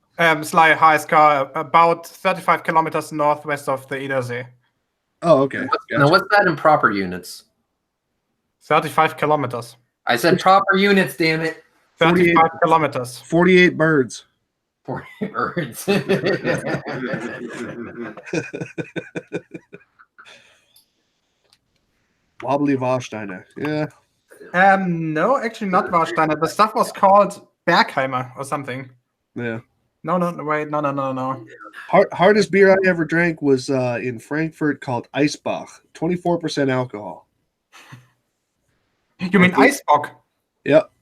B: Sly Highscar, about 35 kilometers northwest of the Edersee.
A: Oh, okay.
D: Now, what's that in proper units?
B: 35 kilometers.
D: I said proper units, damn it.
B: 35 kilometers.
A: 48 birds.
D: 40 birds.
A: Wobbly Warsteiner. Yeah.
B: No, actually not Warsteiner. The stuff was called Bergheimer or something.
A: Yeah.
B: No, wait, no.
A: Hardest beer I ever drank was in Frankfurt called Eisbach. 24% alcohol.
B: You mean Eisbock?
A: Yep.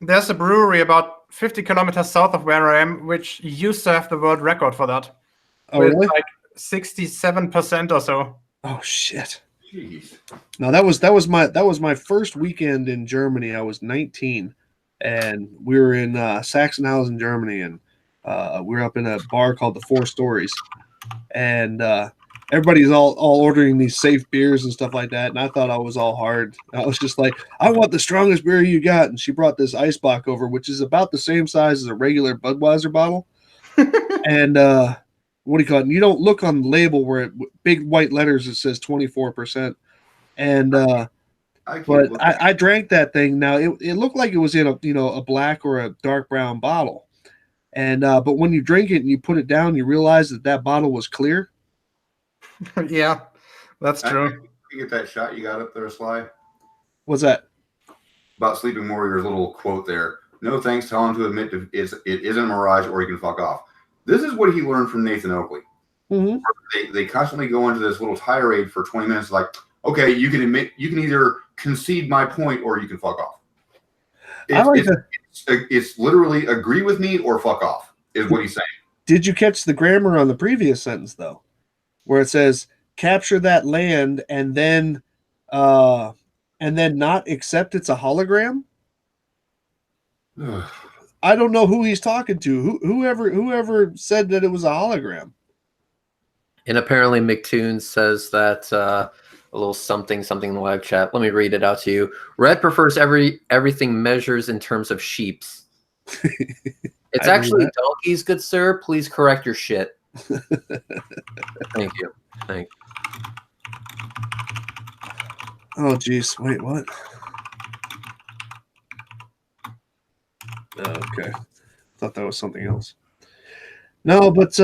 B: There's a brewery about 50 kilometers south of where I am, which used to have the world record for that.
A: Oh, really?
B: Like 67% or so.
A: Oh, shit.
C: Jeez.
A: No, that was my first weekend in Germany. I was 19, and we were in Sachsenhausen, Germany, and we were up in a bar called the Four Stories, and everybody's all ordering these safe beers and stuff like that. And I thought I was all hard. I was just like, I want the strongest beer you got. And she brought this Eisbach over, which is about the same size as a regular Budweiser bottle. And what do you call it? And you don't look on the label where big white letters it says 24%. And I drank that thing. Now it looked like it was in a black or a dark brown bottle. And but when you drink it and you put it down, you realize that bottle was clear.
B: Yeah, that's true.
C: You get that shot you got up there, Sly?
A: What's that?
C: About Sleeping Warrior's little quote there. No thanks, tell him to admit it isn't a mirage or he can fuck off. This is what he learned from Nathan Oakley.
A: Mm-hmm.
C: They constantly go into this little tirade for 20 minutes like, okay, you can either concede my point or you can fuck off. It's literally agree with me or fuck off is what he's saying.
A: Did you catch the grammar on the previous sentence though, where it says capture that land and then not accept it's a hologram? I don't know who he's talking to. Whoever said that it was a hologram.
D: And apparently McToon says that a little something in the live chat. Let me read it out to you. Red prefers everything measures in terms of sheeps. It's actually donkeys, good sir. Please correct your shit. Thank you. Thank you.
A: Oh, geez. Wait, what? Okay. Thought that was something else. No, but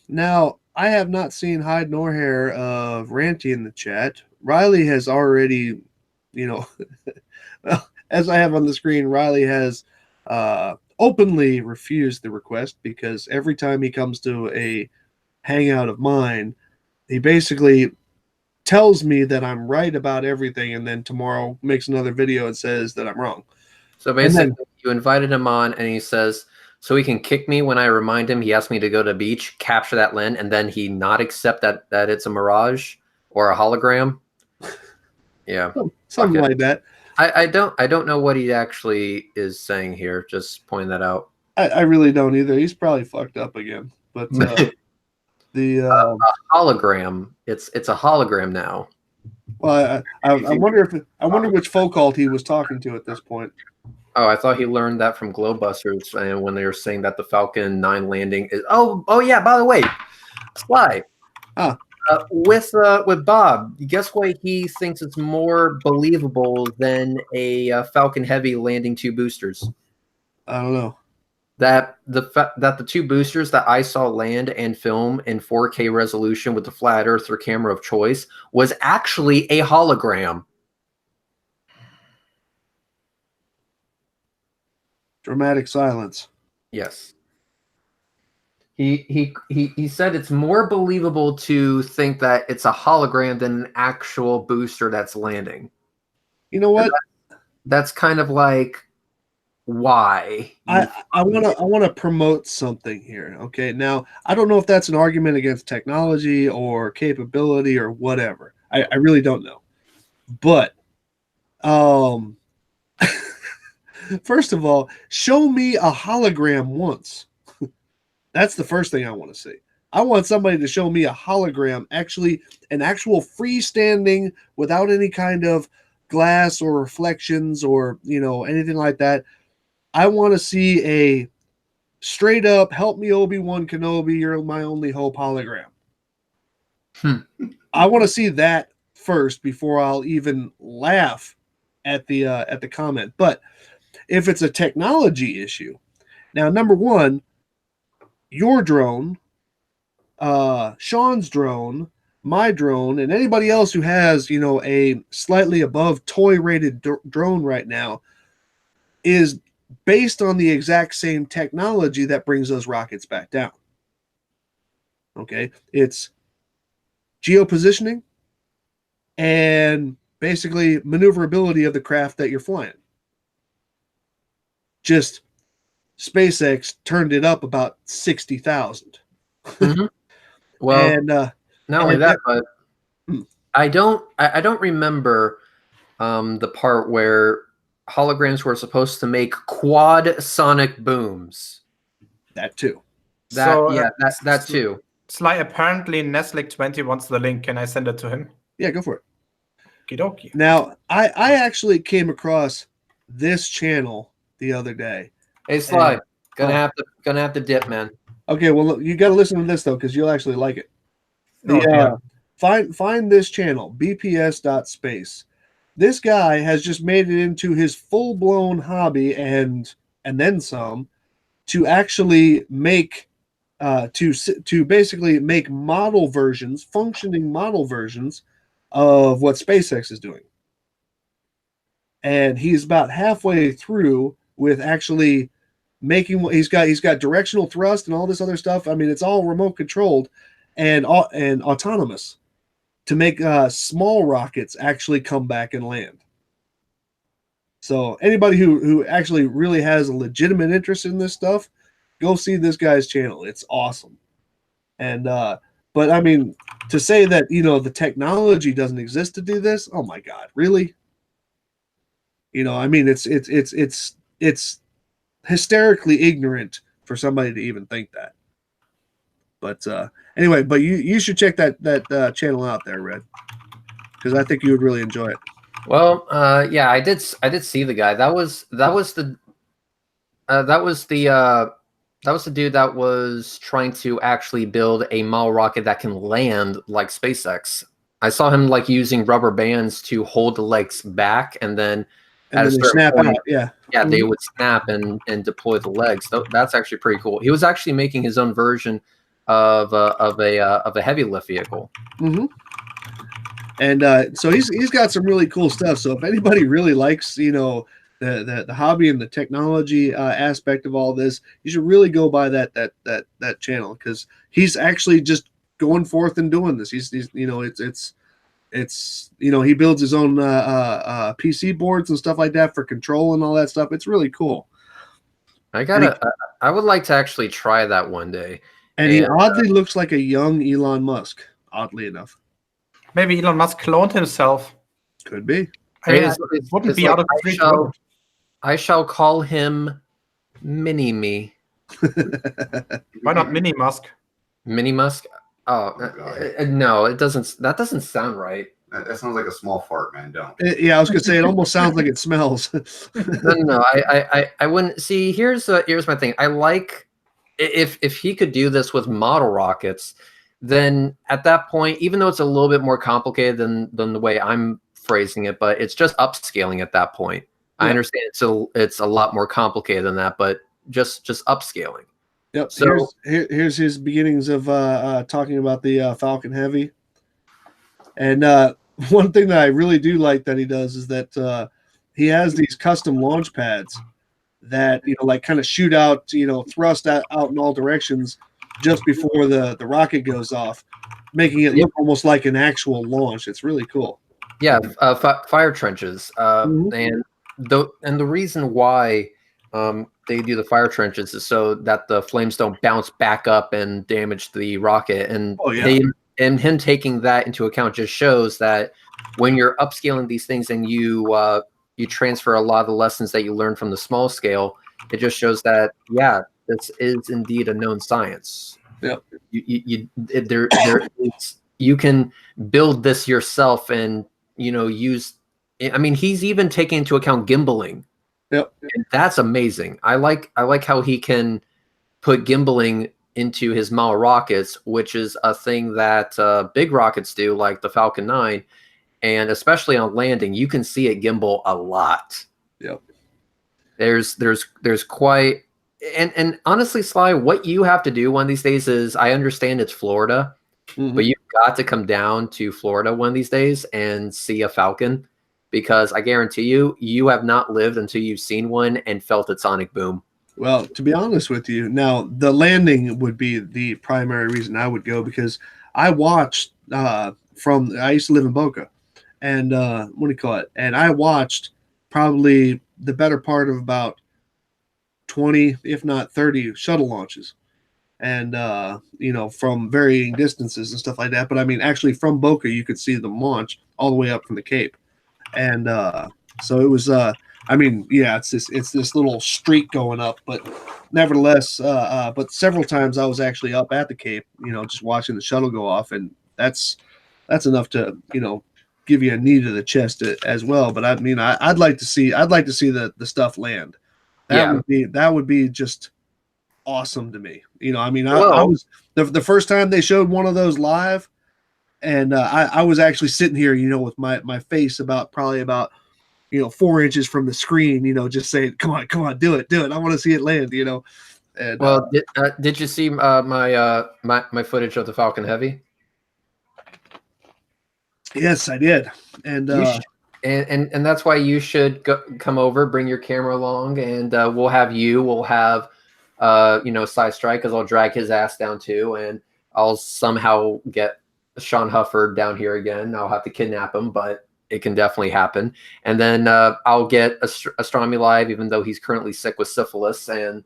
A: now I have not seen hide nor hair of Ranty in the chat. Riley has already, well, as I have on the screen, Riley has openly refused the request because every time he comes to a hangout of mine, he basically tells me that I'm right about everything and then tomorrow makes another video and says that I'm wrong.
D: So basically, you invited him on and he says, so he can kick me when I remind him he asked me to go to the beach, capture that land, and then he not accept that it's a mirage or a hologram. Yeah.
A: Something like that.
D: I don't know what he actually is saying here. Just pointing that out.
A: I really don't either. He's probably fucked up again. But the
D: hologram. It's a hologram now.
A: Well, I wonder which folk cult he was talking to at this point.
D: Oh, I thought he learned that from Glowbusters, and when they were saying that the Falcon 9 landing is. Oh yeah. By the way, Sly. With Bob, guess what he thinks is more believable than a Falcon Heavy landing 2 boosters?
A: I don't know.
D: That the 2 boosters that I saw land and film in 4K resolution with the Flat Earther camera of choice was actually a hologram.
A: Dramatic silence.
D: Yes. He said it's more believable to think that it's a hologram than an actual booster that's landing.
A: You know what?
D: That's kind of like why.
A: I want to promote something here. Okay. Now, I don't know if that's an argument against technology or capability or whatever. I really don't know. But first of all, show me a hologram once. That's the first thing I want to see. I want somebody to show me a hologram, actually an actual freestanding without any kind of glass or reflections or, anything like that. I want to see a straight up, help me Obi-Wan Kenobi, you're my only hope hologram. I want to see that first before I'll even laugh at the comment. But if it's a technology issue, now, number one, your drone, Sean's drone, my drone, and anybody else who has, a slightly above toy rated drone right now is based on the exact same technology that brings those rockets back down. Okay. It's geopositioning and basically maneuverability of the craft that you're flying. Just SpaceX turned it up about 60,000.
D: Mm-hmm. Well,
A: and
D: not only that, but I don't remember the part where holograms were supposed to make quad sonic booms.
A: That too.
D: That too.
B: Sly, apparently Neslick20 wants the link. Can I send it to him?
A: Yeah, go for it.
B: Okie
A: Now, I actually came across this channel the other day.
D: Hey Sly, gonna have to dip, man.
A: Okay, well, look, you got to listen to this though, because you'll actually like it. Find this channel, bps.space. This guy has just made it into his full-blown hobby and then some to actually make to basically make model versions, functioning model versions of what SpaceX is doing. And he's about halfway through with actually making what he's got directional thrust and all this other stuff. I mean, it's all remote controlled and autonomous to make small rockets actually come back and land. So anybody who actually really has a legitimate interest in this stuff, go see this guy's channel. It's awesome. And but I mean, to say that the technology doesn't exist to do this, oh my God, really? I mean, it's hysterically ignorant for somebody to even think that. But anyway, but you should check that channel out there, Red, because I think you would really enjoy it.
D: Well, yeah, I did see the guy. That was the dude that was trying to actually build a model rocket that can land like SpaceX. I saw him like using rubber bands to hold the legs back, and then
A: they snap out. Yeah,
D: they would snap and deploy the legs. That's actually pretty cool. He was actually making his own version of a heavy lift vehicle.
A: Mm-hmm. And so he's got some really cool stuff. So if anybody really likes the hobby and the technology aspect of all this, you should really go by that channel, because he's actually just going forth and doing this. He's he builds his own PC boards and stuff like that for control and all that stuff. It's really cool.
D: I would like to actually try that one day.
A: And he oddly looks like a young Elon Musk, oddly enough.
B: Maybe Elon Musk cloned himself.
A: Could be.
B: It wouldn't be out of the reach.
D: I shall call him Mini Me.
B: Why not Mini Musk?
D: Mini Musk? Oh, no, it doesn't. That doesn't sound right.
C: That sounds like a small fart, man. Don't.
A: Yeah, I was gonna say it almost sounds like it smells.
D: No. I wouldn't see. Here's my thing. I like if he could do this with model rockets, then at that point, even though it's a little bit more complicated than the way I'm phrasing it, but it's just upscaling at that point. Yeah. I understand it's a lot more complicated than that, but just upscaling.
A: Yep. So here's his beginnings of talking about the Falcon Heavy. And one thing that I really do like that he does is that he has these custom launch pads that like kind of shoot out, thrust out in all directions just before the rocket goes off, making it look almost like an actual launch. It's really cool.
D: Yeah, fire trenches, and the reason why they do the fire trenches is so that the flames don't bounce back up and damage the rocket. And him taking that into account just shows that when you're upscaling these things and you transfer a lot of the lessons that you learn from the small scale, it just shows that this is indeed a known science.
A: Yeah,
D: you can build this yourself and use. I mean, he's even taking into account gimbaling.
A: Yep,
D: and that's amazing. I like how he can put gimbaling into his model rockets, which is a thing that big rockets do, like the Falcon 9, and especially on landing, you can see it gimbal a lot.
A: Yep.
D: There's quite and honestly, Sly, what you have to do one of these days is, I understand it's Florida, but you've got to come down to Florida one of these days and see a Falcon, because I guarantee you have not lived until you've seen one and felt its sonic boom.
A: Well, to be honest with you, now the landing would be the primary reason I would go, because I watched I used to live in Boca, and and I watched probably the better part of about 20, if not 30 shuttle launches. and from varying distances and stuff like that. But I mean, actually from Boca, you could see them launch all the way up from the Cape, and so it was. I mean, yeah, it's this little streak going up, but nevertheless, but several times I was actually up at the Cape, just watching the shuttle go off, and that's enough to give you a knee to the chest as well. But I mean, I'd like to see the stuff land. That would be just awesome to me. I mean, I was the first time they showed one of those live, and I was actually sitting here, with my face probably about 4 inches from the screen, just saying, come on, do it. I want to see it land, And,
D: well, did you see my footage of the Falcon Heavy?
A: Yes, I did, and
D: and that's why you should come over, bring your camera along, and we'll have Cy Strike, because I'll drag his ass down too, and I'll somehow get Sean Hufford down here again. I'll have to kidnap him, but it can definitely happen. And then I'll get Astronomy Live, even though he's currently sick with syphilis, and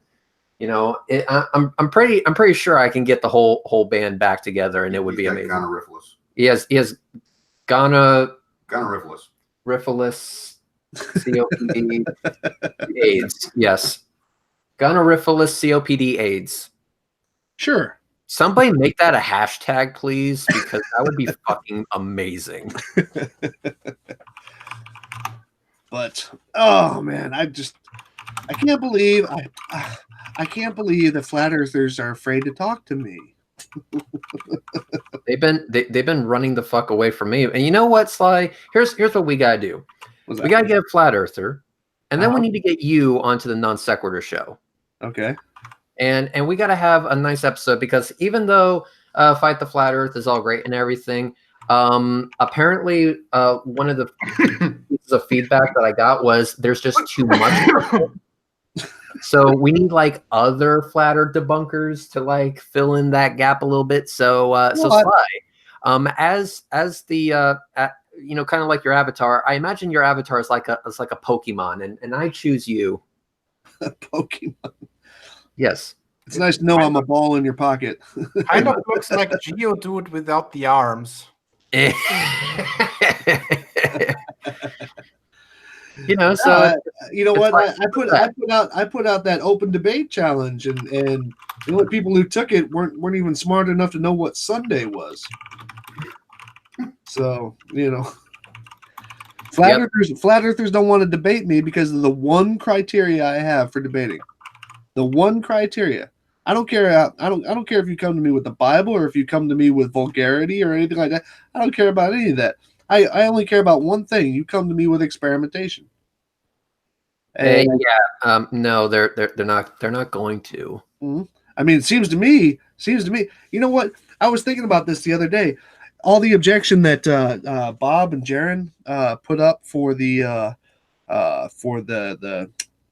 D: I'm pretty sure I can get the whole band back together, and it would be amazing.
C: Gonorrhyphilus.
D: He has
C: Gonorrhyphilus.
D: Riphilus, COPD, AIDS. Yes. Gonorrhyphilus, COPD, AIDS.
A: Sure.
D: Somebody make that a hashtag, please, because that would be fucking amazing.
A: But oh man, I can't believe that flat earthers are afraid to talk to me.
D: They've been running the fuck away from me. And you know what, Sly? Here's what we gotta do. We gotta get a flat earther, and then we need to get you onto the Non Sequitur show.
A: Okay.
D: And we gotta have a nice episode, because even though Fight the Flat Earth is all great and everything, apparently one of the pieces of feedback that I got was there's just too much. So we need like other flat earth debunkers to like fill in that gap a little bit. So Sly, as the kind of like your avatar, I imagine your avatar is like a Pokemon, and I choose you.
A: A Pokemon.
D: Yes.
A: It's nice to know I'm a ball in your pocket.
B: Kind of looks like Geodude without the arms.
A: So you know what? I put out that open debate challenge, and the only people who took it weren't even smart enough to know what Sunday was. So flat earthers don't want to debate me because of the one criteria I have for debating. The one criteria. I don't care. I don't care if you come to me with the Bible or if you come to me with vulgarity or anything like that. I don't care about any of that. I only care about one thing. You come to me with experimentation.
D: And, no, they're not going to.
A: Mm-hmm. I mean, it seems to me. You know what? I was thinking about this the other day. All the objection that Bob and Jaron put up for the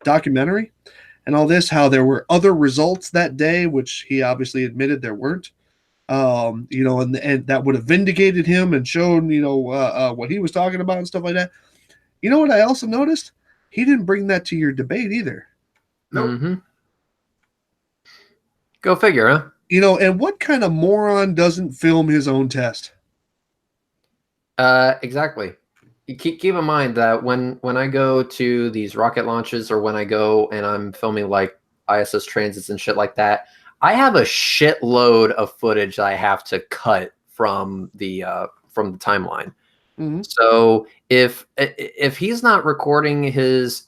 A: documentary and all this, how there were other results that day, which he obviously admitted there weren't. And that would have vindicated him and shown, what he was talking about and stuff like that. You know what I also noticed? He didn't bring that to your debate either.
C: Nope.
D: Mm-hmm. Go figure, huh?
A: And what kind of moron doesn't film his own test?
D: Exactly. Keep in mind that when I go to these rocket launches, or when I go and I'm filming like ISS transits and shit like that, I have a shitload of footage that I have to cut from the timeline. Mm-hmm. So if he's not recording his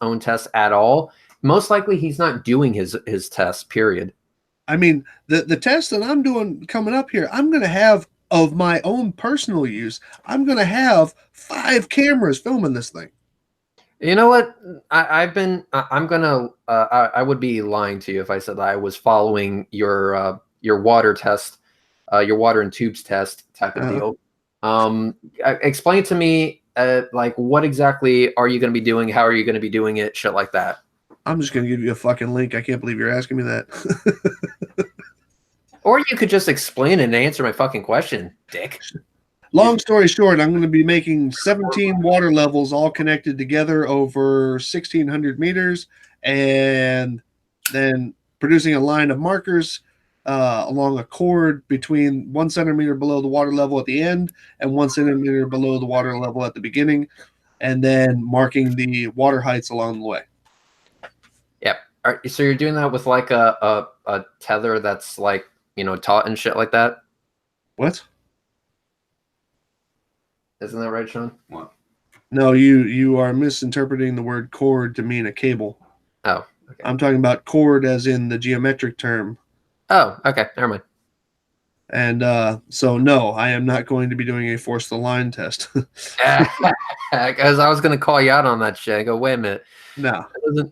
D: own tests at all, most likely he's not doing his tests, period.
A: I mean, the test that I'm doing coming up here, I'm going to have, of my own personal use, I'm going to have 5 cameras filming this thing.
D: You know what? I would be lying to you if I said that I was following your water test, your water and tubes test type of deal. Explain to me, like, what exactly are you going to be doing? How are you going to be doing it? Shit like that.
A: I'm just going to give you a fucking link. I can't believe you're asking me that.
D: Or you could just explain and answer my fucking question, dick.
A: Long story short, I'm going to be making 17 water levels all connected together over 1,600 meters, and then producing a line of markers along a cord between 1 centimeter below the water level at the end and 1 centimeter below the water level at the beginning, and then marking the water heights along the way.
D: Yep. So you're doing that with like a tether that's like, taut and shit like that?
A: What?
D: Isn't that right, Sean?
C: What?
A: No, you are misinterpreting the word cord to mean a cable.
D: Oh, okay.
A: I'm talking about cord as in the geometric term.
D: Oh, okay. Never mind.
A: And so, no, I am not going to be doing a force the line test.
D: Because I was going to call you out on that shit. I go, wait a minute.
A: No.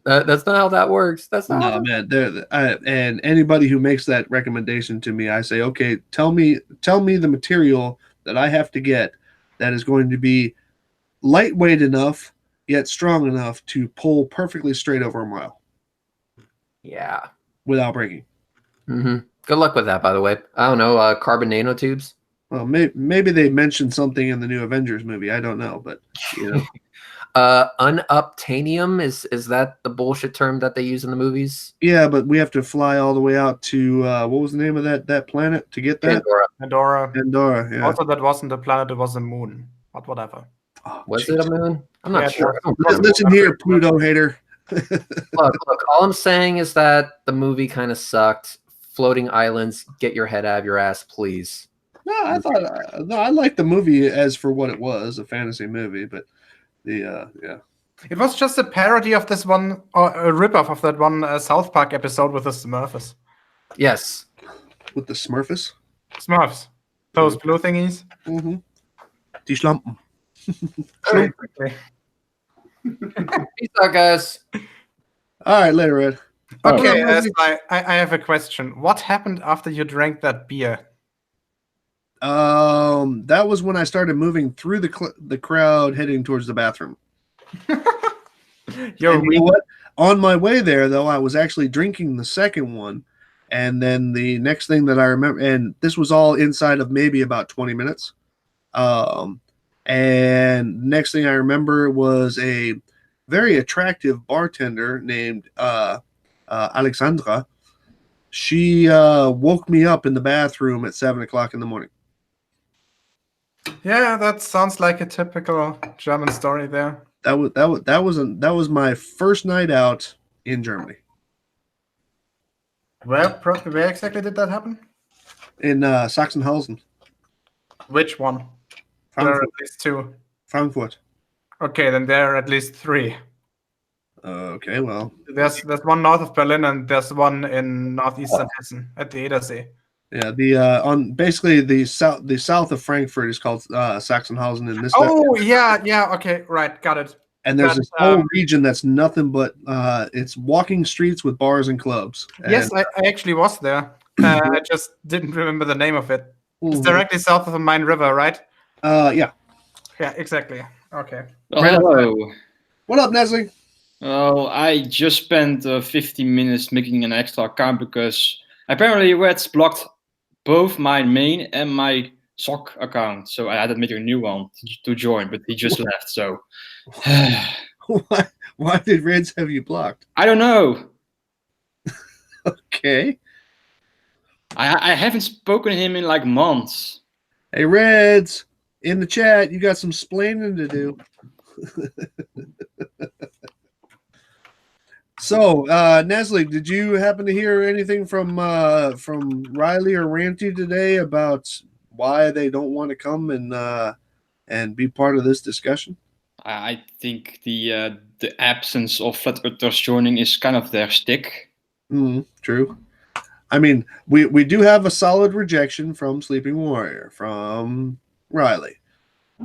D: That's not how that works. That's not how
A: No, man. And anybody who makes that recommendation to me, I say, okay, tell me the material that I have to get that is going to be lightweight enough yet strong enough to pull perfectly straight over a mile.
D: Yeah.
A: Without breaking.
D: Mm-hmm. Good luck with that, by the way. I don't know, carbon nanotubes?
A: Well, maybe they mentioned something in the new Avengers movie. I don't know, but
D: Unobtainium is that the bullshit term that they use in the movies?
A: Yeah, but we have to fly all the way out to what was the name of that planet to get that?
B: Pandora.
A: Yeah.
B: Also, that wasn't a planet; it was a moon. But whatever.
A: Oh,
D: Was
A: geez.
D: it a moon? I'm not sure.
A: Listen here, Pluto hater.
D: Look. All I'm saying is that the movie kind of sucked. Floating islands, get your head out of your ass, please.
A: No, I liked the movie as for what it was, a fantasy movie, but yeah.
B: It was just a parody of this one, or a ripoff of that one South Park episode with the Smurfs.
D: Yes.
A: With the Smurfs?
B: Smurfs. Those blue thingies.
A: Mm-hmm. Die Schlampen.
B: Very quickly.
D: Peace out, guys.
A: All right, later, Ed.
B: Okay, I have a question. What happened after you drank that beer?
A: That was when I started moving through the crowd heading towards the bathroom. You know what? On my way there, though, I was actually drinking the second one. And then the next thing that I remember, and this was all inside of maybe about 20 minutes. And next thing I remember was a very attractive bartender named Alexandra. She woke me up in the bathroom at 7 o'clock in the morning.
B: Yeah, that sounds like a typical German story there.
A: That was my first night out in Germany.
B: Where exactly did that happen?
A: In Sachsenhausen.
B: Which one? There are at least two.
A: Frankfurt.
B: Okay, then there are at least three.
A: Okay, well.
B: There's one north of Berlin and there's one in northeastern Hessen at the Edersee.
A: Yeah, on basically the south of Frankfurt is called Sachsenhausen in this.
B: Oh yeah, okay, right, got it.
A: And there's this whole region that's nothing but it's walking streets with bars and clubs.
B: Yes, I actually was there. I just didn't remember the name of it. It's directly south of the Main River, right?
A: Yeah.
B: Yeah, exactly. Okay.
E: Well, hello.
A: What up, Nestle?
E: Oh, I just spent 15 minutes making an extra account because apparently Red's blocked both my main and my sock account. So I had to make a new one to join, but he just left. So
A: why did Reds have you blocked?
E: I don't know.
A: Okay.
E: I haven't spoken to him in like months.
A: Hey, Reds, in the chat, you got some splaining to do. So, Nestle, did you happen to hear anything from Riley or Ranty today about why they don't want to come and be part of this discussion?
E: I think the absence of Flat Earthers joining is kind of their shtick.
A: True. I mean, we do have a solid rejection from Sleeping Warrior, from Riley.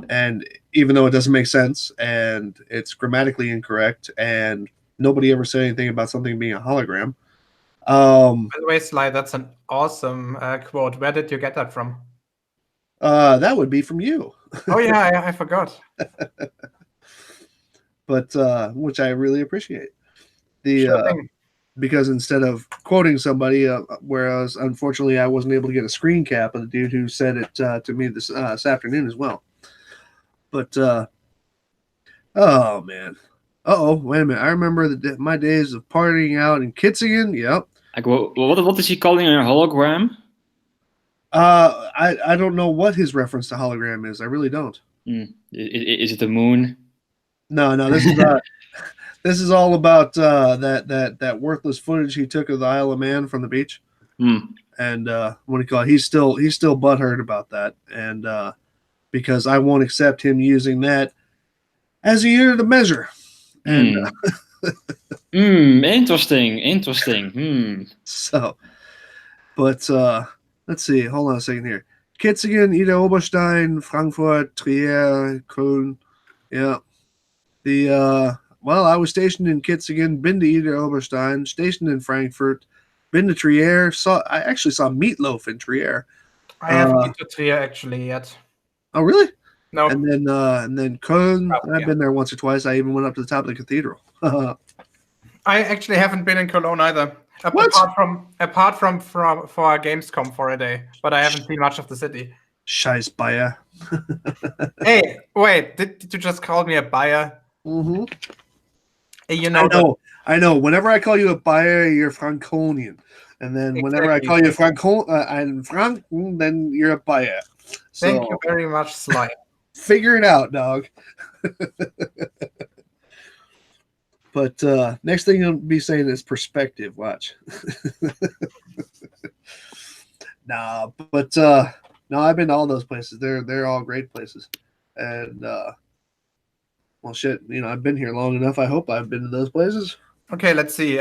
A: And even though it doesn't make sense and it's grammatically incorrect and nobody ever said anything about something being a hologram.
B: By the way, Sly, that's an awesome quote. Where did you get that from?
A: That would be from you.
B: Oh, yeah, I forgot.
A: But which I really appreciate.
B: Sure thing.
A: Because instead of quoting somebody, whereas unfortunately I wasn't able to get a screen cap of the dude who said it to me this afternoon as well. But oh man. Uh-oh, wait a minute. I remember my days of partying out in Kitzingen. Yep.
E: Like, what is he calling a hologram?
A: I don't know what his reference to hologram is. I really don't.
E: Is it the moon?
A: No, this is all about that worthless footage he took of the Isle of Man from the beach. And what do you call it? He's still butthurt about that, and because I won't accept him using that as a unit of measure. And
E: Interesting.
A: So, but let's see. Hold on a second here. Kitzingen, Ida Oberstein, Frankfurt, Trier, Köln. Yeah. Well, I was stationed in Kitzingen, been to Ida Oberstein, stationed in Frankfurt, been to Trier. I actually saw Meatloaf in Trier.
B: I haven't been to Trier actually yet.
A: Oh, really?
B: No.
A: And then Köln.
B: Probably,
A: I've been there once or twice. I even went up to the top of the cathedral.
B: I actually haven't been in Cologne either.
A: What?
B: Apart from for a Gamescom for a day, but I haven't seen much of the city.
A: Scheiß Bayer.
B: Hey, wait! Did you just call me a buyer?
A: Mm-hmm.
B: Hey, you know.
A: I know. Whenever I call you a Bayer, you're Franconian, and then whenever I call you Frank, then you're a Bayer. So,
B: thank you very much, Sly.
A: Figure it out, dog. But next thing you'll be saying is perspective. Watch. No, I've been to all those places. They're all great places, and well, shit. I've been here long enough. I hope I've been to those places.
B: Okay, let's see.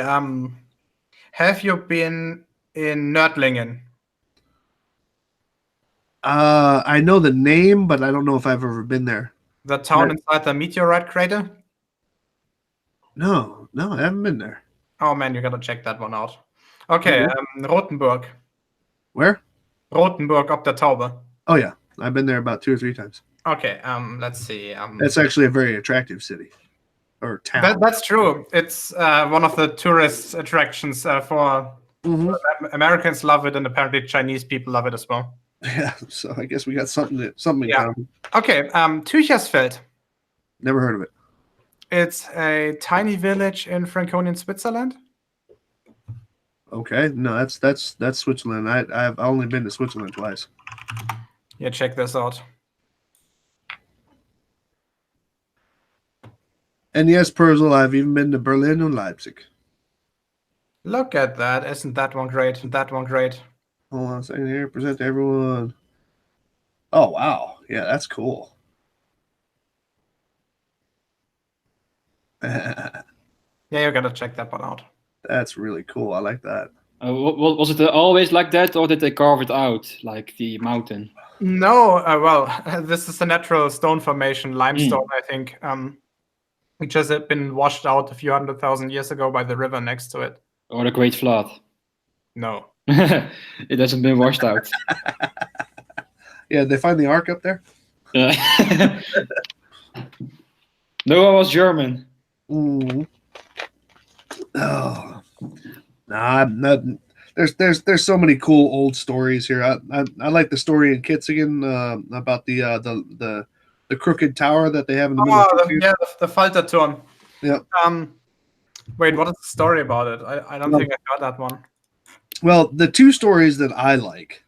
B: Have you been in Nördlingen?
A: I know the name, but I don't know if I've ever been there.
B: The town inside the meteorite crater?
A: No, I haven't been there.
B: Oh man, you gotta check that one out. Okay, Rothenburg.
A: Where?
B: Rothenburg ob der Taube.
A: Oh yeah, I've been there about 2 or 3 times.
B: Okay, let's see.
A: That's actually a very attractive city or town.
B: That's true. It's one of the tourist attractions for Americans love it, and apparently Chinese people love it as well.
A: Yeah, so I guess we got something in common.
B: Okay, Tüchersfeld.
A: Never heard of it.
B: It's a tiny village in Franconian Switzerland.
A: Okay, no, that's Switzerland. I've only been to Switzerland twice.
B: Yeah, check this out.
A: And yes, Perzel, I've even been to Berlin and Leipzig.
B: Look at that. Isn't that one great? That one great.
A: Hold on a second here. Present to everyone. Oh, wow. Yeah, that's cool.
B: Yeah, you gotta check that one out.
A: That's really cool. I like that.
E: Was it always like that, or did they carve it out, like the mountain?
B: No, well, this is a natural stone formation, limestone, I think. Which has been washed out a few 100,000 years ago by the river next to it.
E: Or the Great Flood?
B: No.
E: It hasn't been washed out.
A: Yeah, they find the Ark up there?
E: No, I was German.
A: Oh, nah, there's so many cool old stories here. I like the story in Kitzingen about the crooked tower that they have in the middle.
B: The Falterturm.
A: Yeah.
B: Wait, what is the story about it? I don't think I got that one.
A: Well, the 2 stories that I like.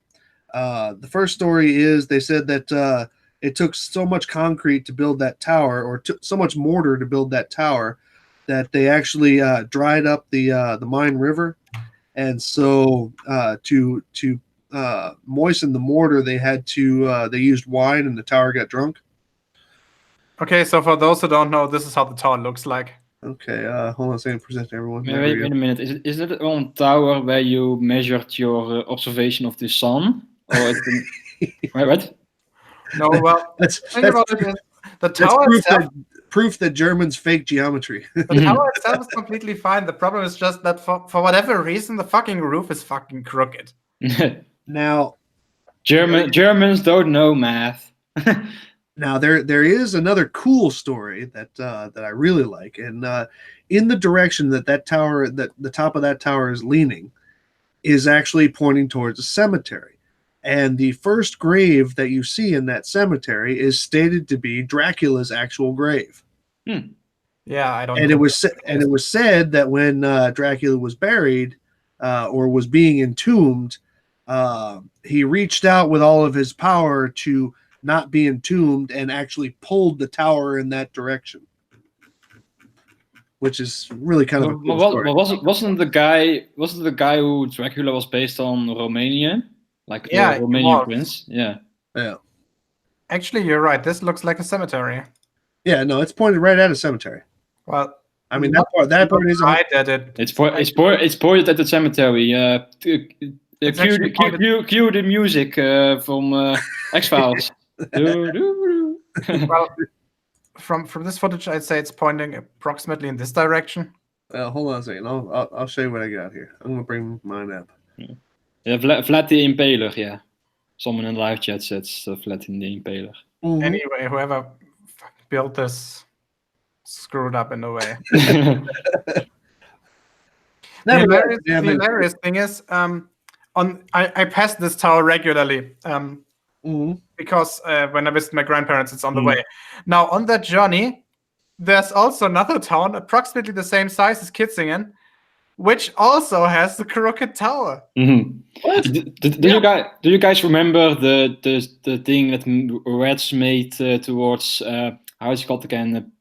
A: The first story is they said that it took so much concrete to build that tower, or so much mortar to build that tower, that they actually dried up the Main River, and so to moisten the mortar, they used wine, and the tower got drunk.
B: Okay, so for those who don't know, this is how the tower looks like.
A: Okay, hold on a second. Present to everyone.
E: Wait a minute. Is it on tower where you measured your observation of the sun? Or what?
B: No, well,
A: that's
B: about it. The tower
A: proof that Germans fake geometry.
B: The tower itself is completely fine. The problem is just that for whatever reason, the fucking roof is fucking crooked.
A: Now,
E: Germans don't know math.
A: Now there is another cool story that I really like, and in the direction that tower, that the top of that tower is leaning, is actually pointing towards a cemetery, and the first grave that you see in that cemetery is stated to be Dracula's actual grave.
B: Yeah, I don't.
A: And it was said that when Dracula was buried, or was being entombed, he reached out with all of his power to not be entombed and actually pulled the tower in that direction, which is really kind of a cool story.
E: Wasn't the guy who Dracula was based on Romanian, like the
B: Yeah, he
E: Romanian
B: was.
E: prince? Yeah.
A: Yeah.
B: Actually, you're right. This looks like a cemetery.
A: Yeah, no, it's pointed right at a cemetery.
B: Well,
A: I mean, that part is
B: right at it.
E: It's pointed at the cemetery.
B: It's actually pointed-
E: Cue the music from X-Files.
B: Well, from this footage, I'd say it's pointing approximately in this direction.
A: Hold on a second. I'll show you what I got here. I'm gonna bring mine up.
E: Yeah, Vlad the Impaler, yeah. Someone in live chat says Vlad in the Impaler.
A: Mhm.
B: Anyway, whoever built this screwed up in a way.
A: Never
B: The
A: mind. Yeah,
B: hilarious thing is, I pass this tower regularly
A: Mhm.
B: because when I visit my grandparents, it's on the way. Now, on that journey, there's also another town approximately the same size as Kitzingen, which also has the crooked tower.
E: Mm-hmm.
A: What?
E: Do you guys remember the thing that Reds made towards how is it called again?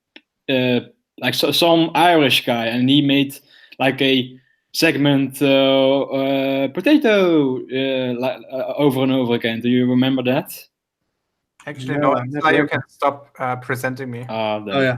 E: Like some Irish guy, and he made like a segment potato over and over again. Do you remember that?
B: Actually,
A: No,
B: no.
A: I've
B: It's
A: never
B: like you
A: heard
B: can stop presenting me.
A: Oh yeah.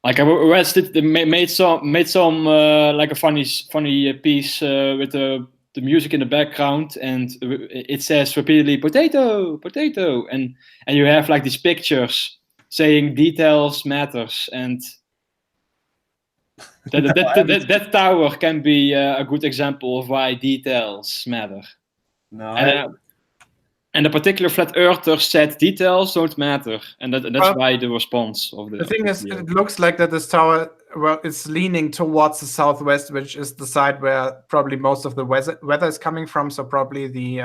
E: Like Reds made some like a funny piece with the music in the background, and it says repeatedly "potato, potato," and you have like these pictures saying details matters, and that tower can be a good example of why details matter.
A: No.
E: And the particular flat earther said details don't matter, and that's why the response of the
B: thing is,
E: video.
B: it looks like that this tower, well, it's leaning towards the southwest, which is the side where probably most of the weather is coming from. So probably the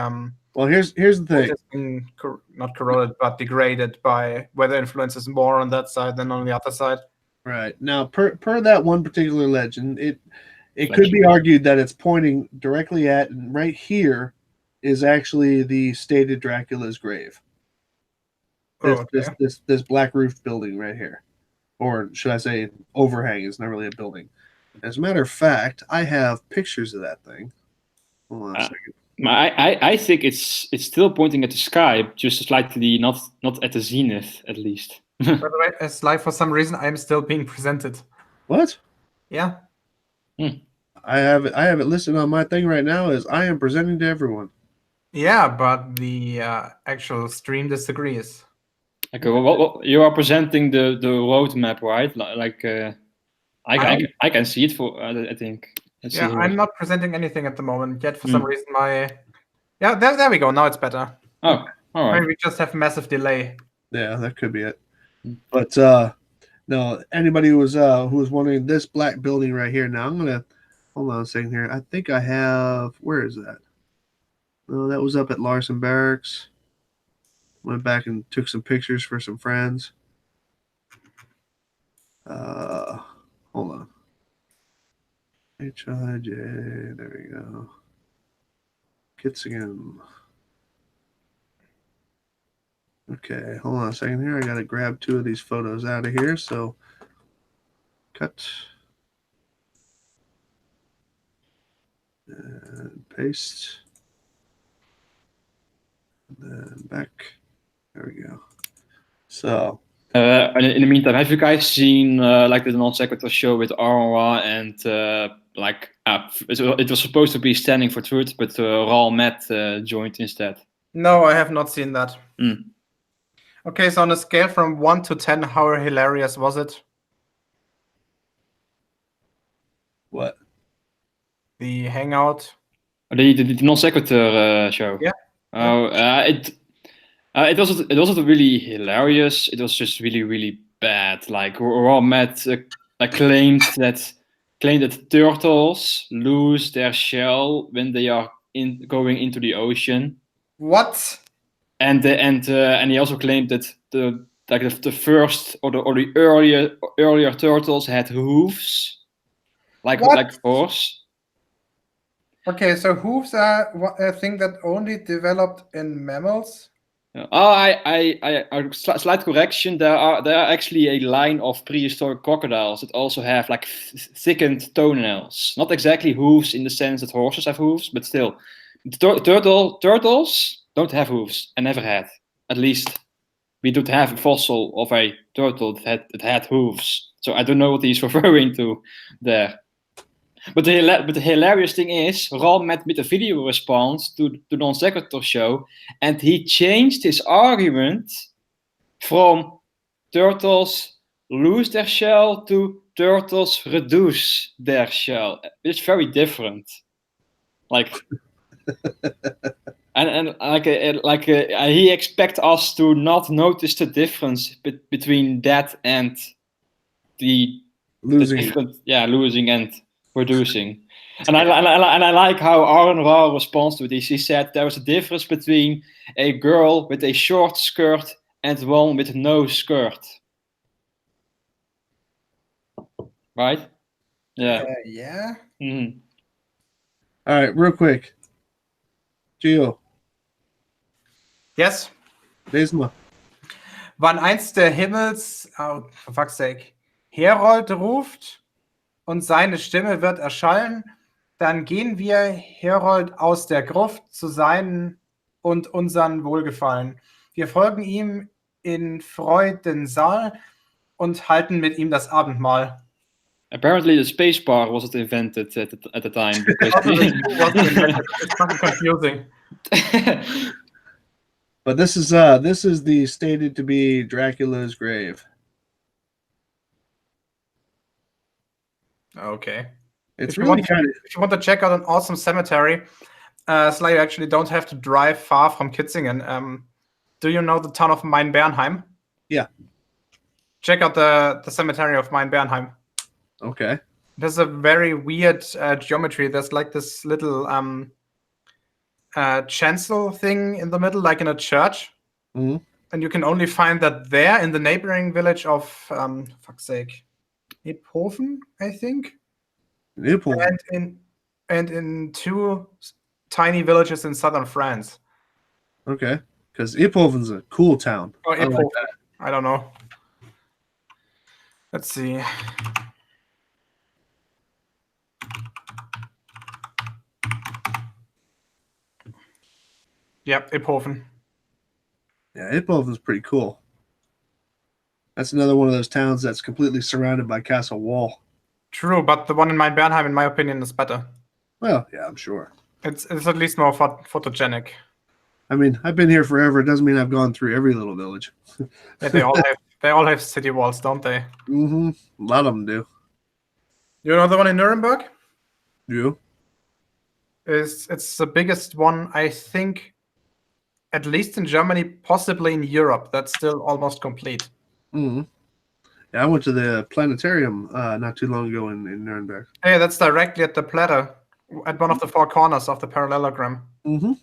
A: Well, here's the thing.
B: has been not corroded, but degraded by weather influences more on that side than on the other side.
A: Right. Now, per that one particular legend, it could be argued that it's pointing directly at, and right here is actually the stated Dracula's grave. This black roofed building right here, or should I say overhang? It's not really a building. As a matter of fact, I have pictures of that thing. Hold on a second.
E: I think it's still pointing at the sky, just slightly not at the zenith, at least.
B: By the way, as live for some reason, I'm still being presented.
A: What?
B: Yeah.
A: I have it listed on my thing right now as I am presenting to everyone.
B: Yeah, but the actual stream disagrees.
E: Okay, well, you are presenting the roadmap, right? Like I can see it for I think.
B: Yeah, I'm not presenting anything at the moment yet. For some reason, there we go. Now it's better.
E: Oh, all right.
B: Maybe we just have massive delay.
A: Yeah, that could be it. But no, anybody who was wondering, this black building right here. Now I'm gonna hold on a second here. I think I have. Where is that? No, that was up at Larson Barracks. Went back and took some pictures for some friends. Hold on. HIJ, there we go. Kitzingen. Okay, hold on a second here. I gotta grab two of these photos out of here. So, cut and paste, and then back. There we go. So,
E: in the meantime, have you guys seen like the non sequitur show with Aurora and like it was supposed to be Standing for Truth, but Raul Matt joined instead.
B: No, I have not seen that.
E: Mm.
B: Okay, so on a scale from 1 to 10, how hilarious was it?
A: what?
B: The hangout.
E: The non sequitur show.
B: Yeah.
E: It wasn't really hilarious. It was just really bad. Like Raw Matt claimed that turtles lose their shell when they are going into the ocean.
B: What?
E: And he also claimed that the first or the earlier turtles had hooves, like horse.
B: Okay, so hooves are a thing that only developed in mammals.
E: Oh, I slight correction. There are actually a line of prehistoric crocodiles that also have like thickened toenails. Not exactly hooves in the sense that horses have hooves, but still, turtles don't have hooves and never had. At least we don't have a fossil of a turtle that had hooves. So I don't know what he's referring to there. But the hilarious thing is, Ron met a video response to the Non Sequitur show, and he changed his argument from turtles lose their shell to turtles reduce their shell. It's very different. Like, and he expects us to not notice the difference between that and the
A: Losing.
E: losing and reducing. And I like how Aaron Ra responds to this. He said there was a difference between a girl with a short skirt and one with no skirt. Right? Yeah.
B: Yeah.
E: Mm-hmm.
A: All right, real quick. Gio,
B: Yes.
A: lese mal.
B: Wann eins der Himmels, oh, for fuck's sake, Herold ruft und seine Stimme wird erschallen, dann gehen wir, Herold, aus der Gruft zu seinen und unseren Wohlgefallen. Wir folgen ihm in Freudensaal und halten mit ihm das Abendmahl.
E: Apparently, the space bar wasn't invented at the time.
B: It's fucking confusing.
A: But this is the stated to be Dracula's grave.
B: Okay.
A: It's
B: If you
A: really
B: want-
A: kind of
B: If you want to check out an awesome cemetery, so you actually don't have to drive far from Kitzingen. Do you know the town of Main-Bernheim?
A: Yeah.
B: Check out the cemetery of Main-Bernheim.
A: okay.
B: There's a very weird geometry. There's like this little chancel thing in the middle, like in a church.
A: Mhm.
B: And you can only find that there in the neighboring village of, fuck's sake, Iphofen, I think.
A: Nipple.
B: And in two tiny villages in southern France.
A: Okay. Because Iphoven's a cool town.
B: Or
A: I like
B: Iphofen.
A: that.
B: I don't know. Let's see. Yep, Iphofen.
A: Yeah, Iphoven's pretty cool. That's another one of those towns that's completely surrounded by castle wall.
B: True, but the one in Main-Bernheim, in my opinion, is better.
A: Well, yeah, I'm sure.
B: It's at least more photogenic.
A: I mean, I've been here forever. It doesn't mean I've gone through every little village.
B: Yeah, they all have city walls, don't they?
A: Mm-hmm. A lot of them do.
B: You know the one in Nuremberg?
A: You?
B: It's the biggest one, I think, at least in Germany, possibly in Europe. That's still almost complete.
A: Mm-hmm. Yeah, I went to the planetarium not too long ago in Nuremberg.
B: Hey, that's directly at the platter, at one of the four corners of the parallelogram.
A: Mm-hmm.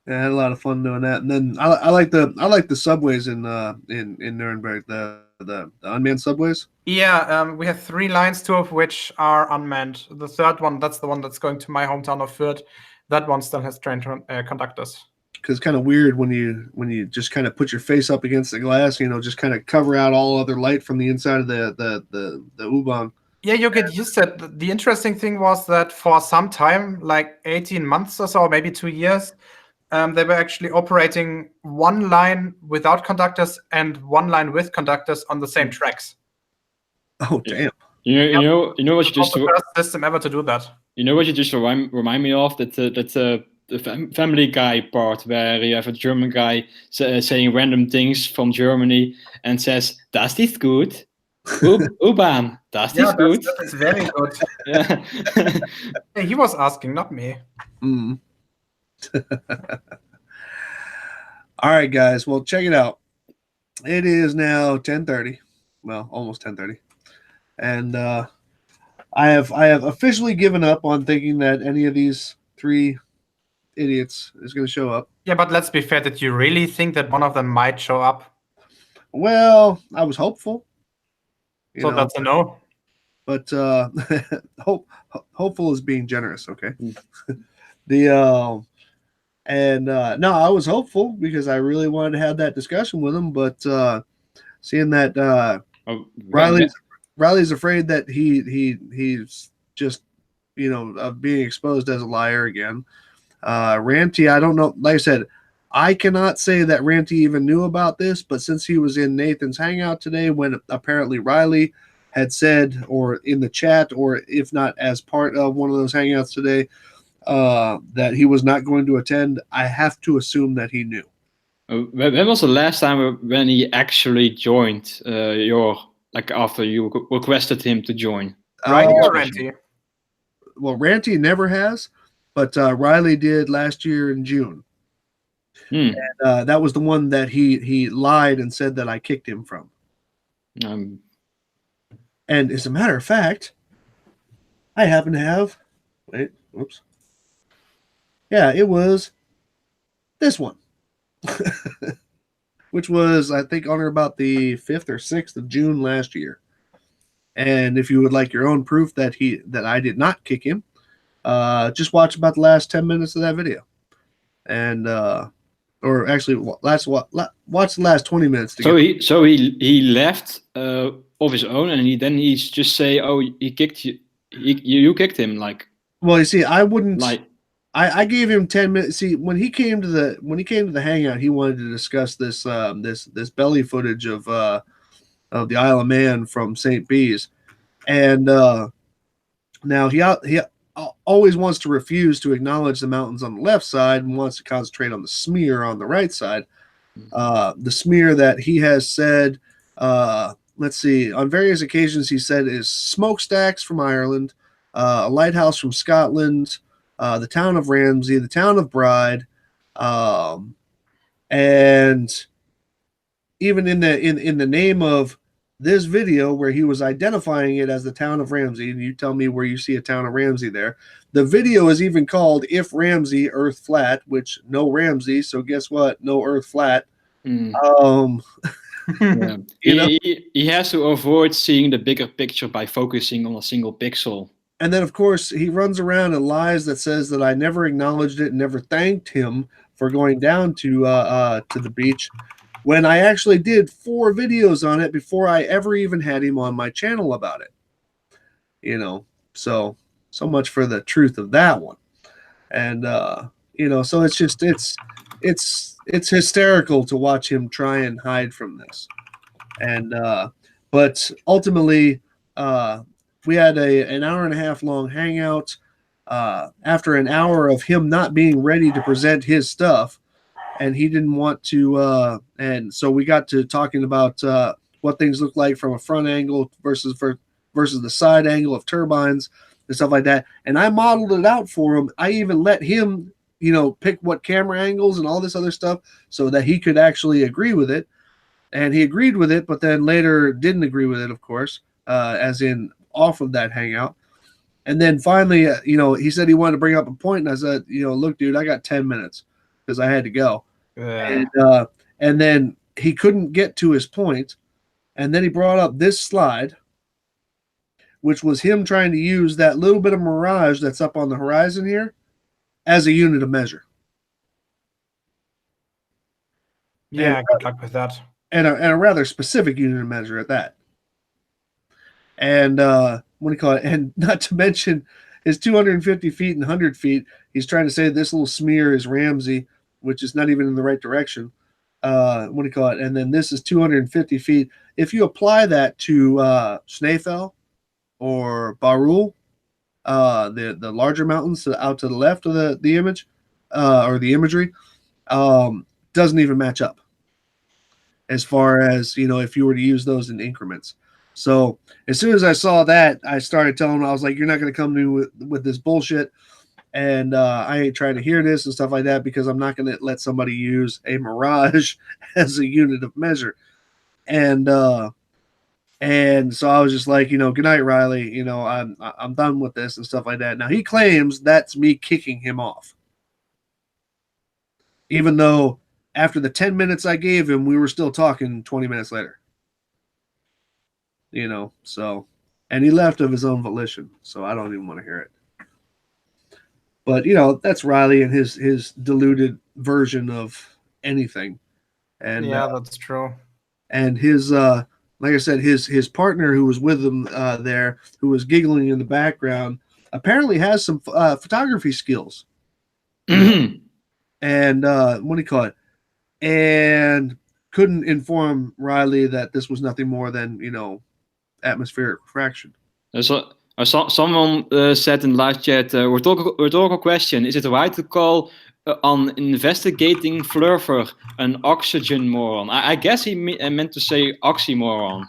A: Yeah, I had a lot of fun doing that. And then I like the subways in Nuremberg, the unmanned subways.
B: Yeah, we have 3 lines, 2 of which are unmanned. The third one, that's the one that's going to my hometown of Fürth. That one still has trained conductors.
A: Because it's kind of weird when you just kind of put your face up against the glass, just kind of cover out all other light from the inside of the U-Bahn.
B: Yeah, you get used to it. The interesting thing was that for some time, like 18 months or so, maybe 2 years, they were actually operating one line without conductors and one line with conductors on the same tracks.
A: Oh, damn.
E: You know what you
B: It was
E: just
B: the first system ever to do that.
E: You know what you just remind me of? The Family Guy part where you have a German guy saying random things from Germany and says, "Das ist gut." U-Bahn, das ist gut.
B: That's very good.
E: Yeah.
B: Yeah, he was asking, not me.
A: Mm. All right, guys. Well, check it out. It is now 10:30. Well, almost 10:30, and I have officially given up on thinking that any of these 3 idiots is going to show up.
B: Yeah, but let's be fair. Did you really think that one of them might show up?
A: Well, I was hopeful.
B: So that's a no.
A: but hopeful is being generous. Okay.
E: Mm.
A: No, I was hopeful because I really wanted to have that discussion with him, but seeing that
E: Oh,
A: Riley's afraid that he's just of being exposed as a liar again. Ranty, I don't know. Like I said, I cannot say that Ranty even knew about this, but since he was in Nathan's hangout today, when apparently Riley had said, or in the chat, or if not as part of one of those hangouts today, that he was not going to attend, I have to assume that he knew.
E: When was the last time when he actually joined after you requested him to join?
B: Riley or
E: discussion.
B: Ranty?
A: Well, Ranty never has, but Riley did last year in June.
E: Hmm.
A: And, that was the one that he lied and said that I kicked him from. And as a matter of fact, I happen to have. Wait, whoops. Yeah, it was this one, which was, I think, on or about the 5th or 6th of June last year. And if you would like your own proof that I did not kick him, just watch about the last 10 minutes of that video. And or actually watch the last 20 minutes.
E: So he left of his own, and he's just say, "Oh, he kicked you. You kicked him." Like,
A: well, you see, I wouldn't.
E: like,
A: I gave him 10 minutes. See, when he came to the hangout, he wanted to discuss this this belly footage of the Isle of Man from St. Bees, and now he always wants to refuse to acknowledge the mountains on the left side and wants to concentrate on the smear on the right side. The smear that he has said, let's see, on various occasions he said is smokestacks from Ireland, a lighthouse from Scotland, the town of Ramsey, the town of Bride, and even in the name of this video where he was identifying it as the town of Ramsey, and you tell me where you see a town of Ramsey there. The video is even called "If Ramsey, Earth Flat," which no Ramsey, so guess what? No Earth Flat.
E: Yeah. He has to avoid seeing the bigger picture by focusing on a single pixel.
A: And then, of course, he runs around and lies that says that I never acknowledged it, never thanked him for going down to the beach, when I actually did 4 videos on it before I ever even had him on my channel about it. So much for the truth of that one. And so it's just it's hysterical to watch him try and hide from this. And but ultimately we had an hour and a half long hangout. After an hour of him not being ready to present his stuff, and he didn't want to, and so we got to talking about what things look like from a front angle versus the side angle of turbines and stuff like that. And I modeled it out for him. I even let him, pick what camera angles and all this other stuff so that he could actually agree with it. And he agreed with it, but then later didn't agree with it, of course, as in off of that hangout. And then finally, he said he wanted to bring up a point, and I said, look, dude, I got 10 minutes because I had to go. And then he couldn't get to his point, and then he brought up this slide, which was him trying to use that little bit of mirage that's up on the horizon here as a unit of measure.
B: Yeah, good luck with that.
A: And a rather specific unit of measure at that. And what do you call it? And not to mention his 250 feet and 100 feet. He's trying to say this little smear is Ramsey, which is not even in the right direction. What do you call it? And then this is 250 feet. If you apply that to Snaefell or Barul, the larger mountains out to the left of the image or the imagery, doesn't even match up as far as, if you were to use those in increments. So as soon as I saw that, I started telling him, I was like, you're not going to come to me with this bullshit. And I ain't trying to hear this and stuff like that, because I'm not going to let somebody use a mirage as a unit of measure. And so I was just like, good night, Riley. I'm done with this and stuff like that. Now he claims that's me kicking him off, even though after the 10 minutes I gave him, we were still talking 20 minutes later. So and he left of his own volition. So I don't even want to hear it. But that's Riley and his diluted version of anything, and
B: Yeah, that's true.
A: and his like I said, his partner who was with him there, who was giggling in the background, apparently has some photography skills.
E: Mhm.
A: And what do you call it? And couldn't inform Riley that this was nothing more than atmospheric refraction.
E: So, someone said in the live chat, rhetorical question: is it right to call an investigating flurfer an oxygen moron? I guess he meant to say oxymoron.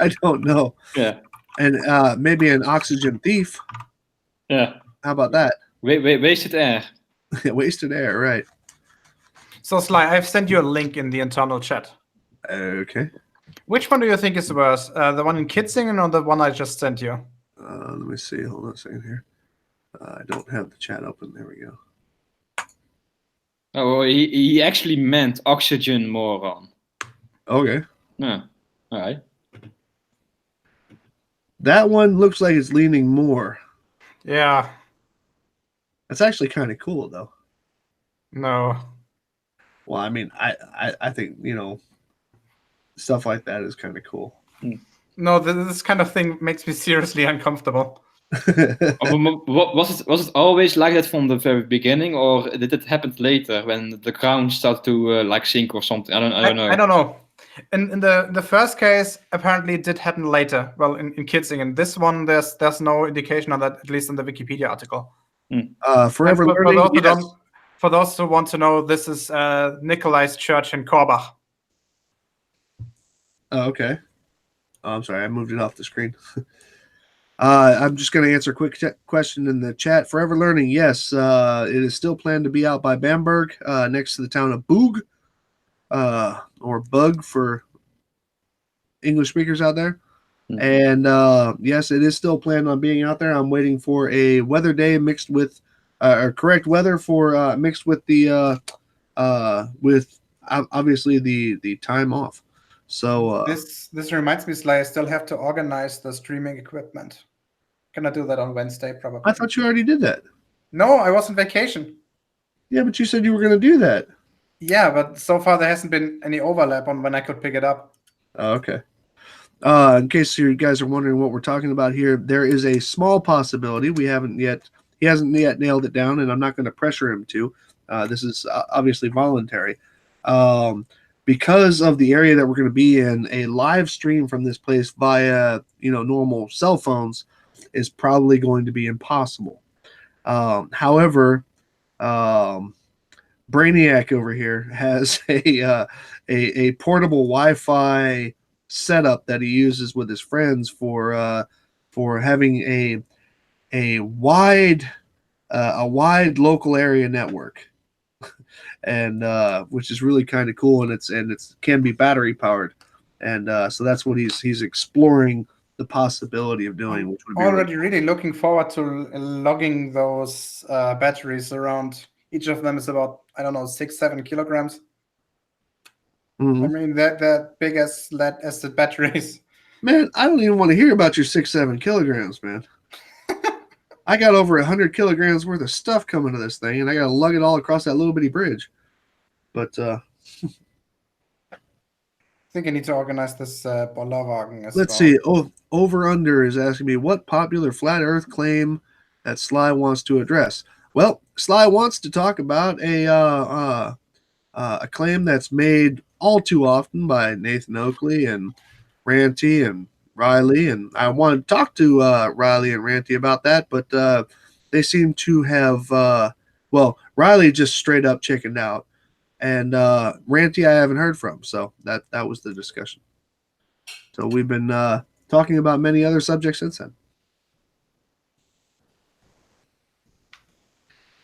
A: I don't know.
E: Yeah.
A: And maybe an oxygen thief.
E: Yeah.
A: How about that?
E: Wasted air.
A: Wasted air, right?
B: So Sly, I've sent you a link in the internal chat.
A: Okay.
B: Which one do you think is worse? The one in Kitzingen or the one I just sent you?
A: Let me see. Hold on a second here. I don't have the chat open. There we go.
E: Oh, well, he actually meant oxygen moron.
A: Okay.
E: Yeah. All right.
A: That one looks like it's leaning more.
B: Yeah.
A: That's actually kind of cool, though.
B: No.
A: Well, I mean, I think stuff like that is kind of cool.
B: No, this kind of thing makes me seriously uncomfortable.
E: Was it always like that from the very beginning, or did it happen later when the ground started to sink or something? I don't know.
B: I don't know. In the first case, apparently it did happen later. Well, in Kitzingen, this one there's no indication on that, at least in the Wikipedia article.
A: Forever learning.
B: For those who want to know, this is Nikolai's church in Korbach.
A: Oh, okay. Oh, I'm sorry, I moved it off the screen. I'm just going to answer a quick question in the chat. Forever Learning, yes, it is still planned to be out by Bamberg, next to the town of Boog, or Bug for English speakers out there. And yes, it is still planned on being out there. I'm waiting for a weather day mixed with, or correct weather for mixed with the with obviously the time off. So
B: this reminds me, Sly, I still have to organize the streaming equipment. Can I do that on Wednesday, probably?
A: I thought you already did that.
B: No, I was on vacation.
A: Yeah, but you said you were going to do that.
B: Yeah, but so far there hasn't been any overlap on when I could pick it up.
A: Oh, okay. In case you guys are wondering what we're talking about here, there is a small possibility. He hasn't yet nailed it down, and I'm not going to pressure him to. This is obviously voluntary. Because of the area that we're going to be in, a live stream from this place via normal cell phones is probably going to be impossible. However, Brainiac over here has a portable Wi-Fi setup that he uses with his friends for having a wide local area network. And which is really kind of cool, and it can be battery powered, and so that's what he's exploring the possibility of doing. Which would be
B: already really looking forward to logging those batteries around. Each of them is about 6-7 kilograms.
A: Mm-hmm.
B: I mean they're big as lead acid batteries.
A: Man, I don't even want to hear about your 6-7 kilograms, man. I got over 100 kilograms worth of stuff coming to this thing, and I got to lug it all across that little bitty bridge. But
B: I think I need to organize this Bollerwagen as
A: let's
B: well.
A: see. Oh, Over Under is asking me what popular flat Earth claim that Sly wants to address. Well, Sly wants to talk about a claim that's made all too often by Nathan Oakley and Ranty and Riley, and I want to talk to Riley and Ranty about that, but they seem to have Riley just straight up chickened out, and Ranty I haven't heard from, so that was the discussion. So we've been talking about many other subjects since then.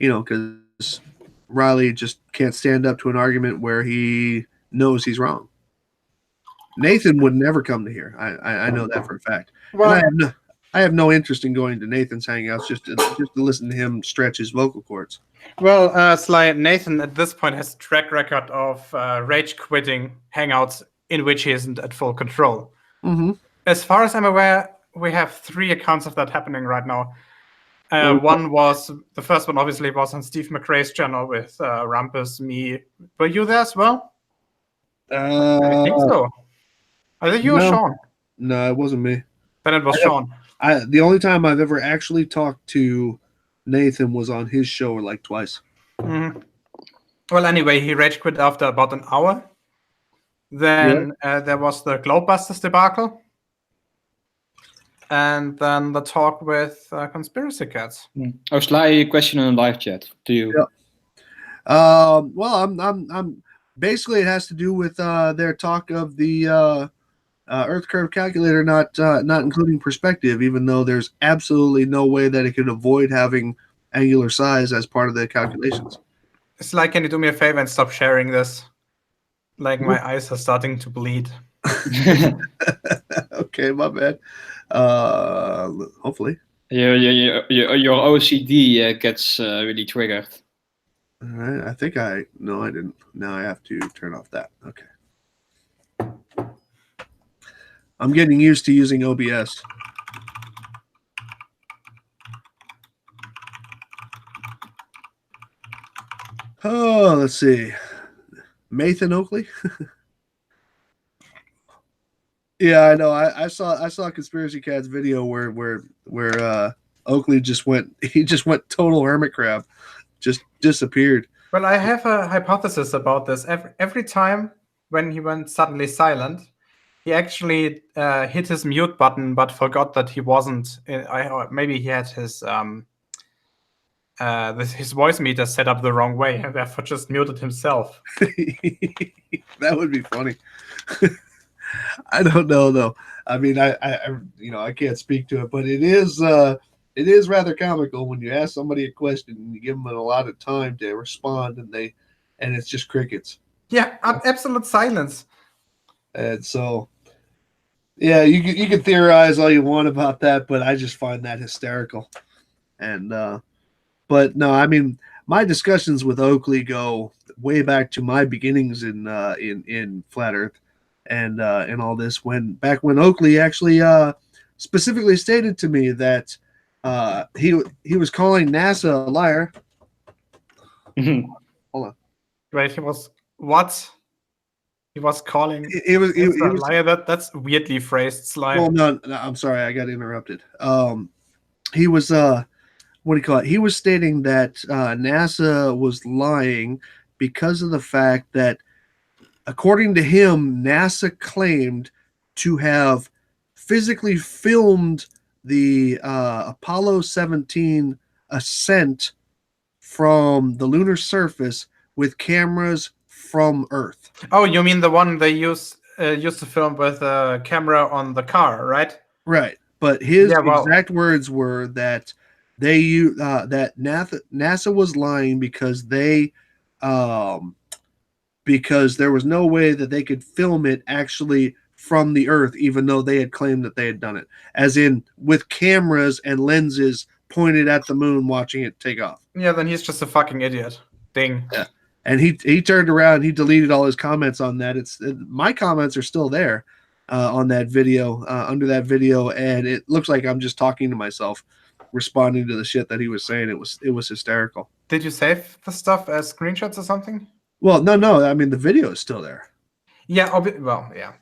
A: Because Riley just can't stand up to an argument where he knows he's wrong. Nathan would never come to here. I know that for a fact.
B: Well,
A: And I have no interest in going to Nathan's hangouts just to listen to him stretch his vocal cords.
B: Well, Sly, Nathan at this point has a track record of rage quitting hangouts in which he isn't at full control.
A: Mm-hmm.
B: As far as I'm aware, we have 3 accounts of that happening right now. The first one obviously was on Steve McRae's channel with Rumpus, me. Were you there as well? I think so. I think you were Sean.
A: No, it wasn't me.
B: Then it was Sean.
A: The only time I've ever actually talked to Nathan was on his show like twice.
B: Mm-hmm. Well, anyway, he rage quit after about an hour. Then there was the Globebusters debacle. And then the talk with Conspiracy Cats.
E: Oh, Sly, question in the live chat to you.
A: Yeah. Well, I'm basically it has to do with their talk of the Earth curve calculator not including perspective, even though there's absolutely no way that it could avoid having angular size as part of the calculations.
B: Sly, can you do me a favor and stop sharing this? Like my eyes are starting to bleed.
A: Okay, my bad. Hopefully.
E: Your OCD gets really triggered.
A: All right. I think no, I didn't. Now I have to turn off that. Okay. I'm getting used to using OBS. Oh, let's see. Nathan Oakley. Yeah, I know. I saw Conspiracy Cat's video where Oakley just went total hermit crab, just disappeared.
B: Well, I have a hypothesis about this. Every time when he went suddenly silent, he actually hit his mute button, but forgot that he wasn't. Maybe he had his voice meter set up the wrong way, and therefore just muted himself.
A: That would be funny. I don't know though. I mean, I can't speak to it, but it is rather comical when you ask somebody a question and you give them a lot of time to respond, and it's just crickets.
B: Yeah, absolute silence.
A: And so, yeah, you can theorize all you want about that, but I just find that hysterical. And but no, I mean, my discussions with Oakley go way back to my beginnings in Flat Earth. And all this back when Oakley actually specifically stated to me that he was calling NASA a liar.
E: Mm-hmm.
A: Hold on.
B: Right, he was what? He was calling
A: he was
B: a liar. That's weirdly phrased, Sly.
A: Well, no, I'm sorry, I got interrupted. He was what do you call it? He was stating that NASA was lying because of the fact that, according to him, NASA claimed to have physically filmed the Apollo 17 ascent from the lunar surface with cameras from Earth.
B: Oh, you mean the one they used to film with a camera on the car, right?
A: Right. But his exact words were that that NASA was lying because because there was no way that they could film it actually from the Earth, even though they had claimed that they had done it, as in with cameras and lenses pointed at the moon watching it take off.
B: Yeah, then he's just a fucking idiot. Ding.
A: Yeah. And he turned around, he deleted all his comments on that. My comments are still there on that video, under that video, and it looks like I'm just talking to myself, responding to the shit that he was saying. It was hysterical.
B: Did you save the stuff as screenshots or something?
A: Well, no. I mean, the video is still there.
B: Yeah. Yeah.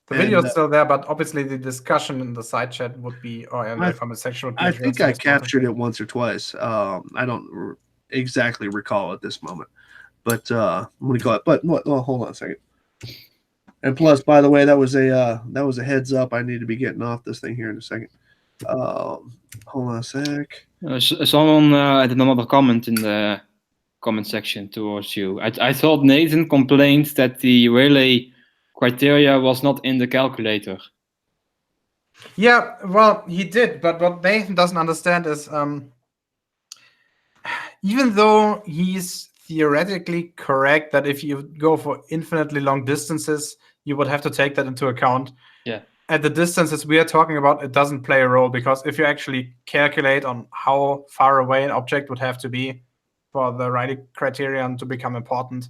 B: The video is still there, but obviously the discussion in the side chat would be, from a sexual.
A: I think I captured it once or twice. I don't exactly recall at this moment, but what do you call it? But hold on a second. And plus, by the way, that was a heads up. I need to be getting off this thing here in a second. Hold on a sec.
E: Someone had another comment in the comment section towards you. I thought Nathan complained that the Rayleigh criteria was not in the calculator.
B: Yeah, well, he did, but what Nathan doesn't understand is, even though he's theoretically correct that if you go for infinitely long distances, you would have to take that into account.
E: Yeah.
B: At the distances we are talking about, it doesn't play a role, because if you actually calculate on how far away an object would have to be for the Rayleigh criterion to become important,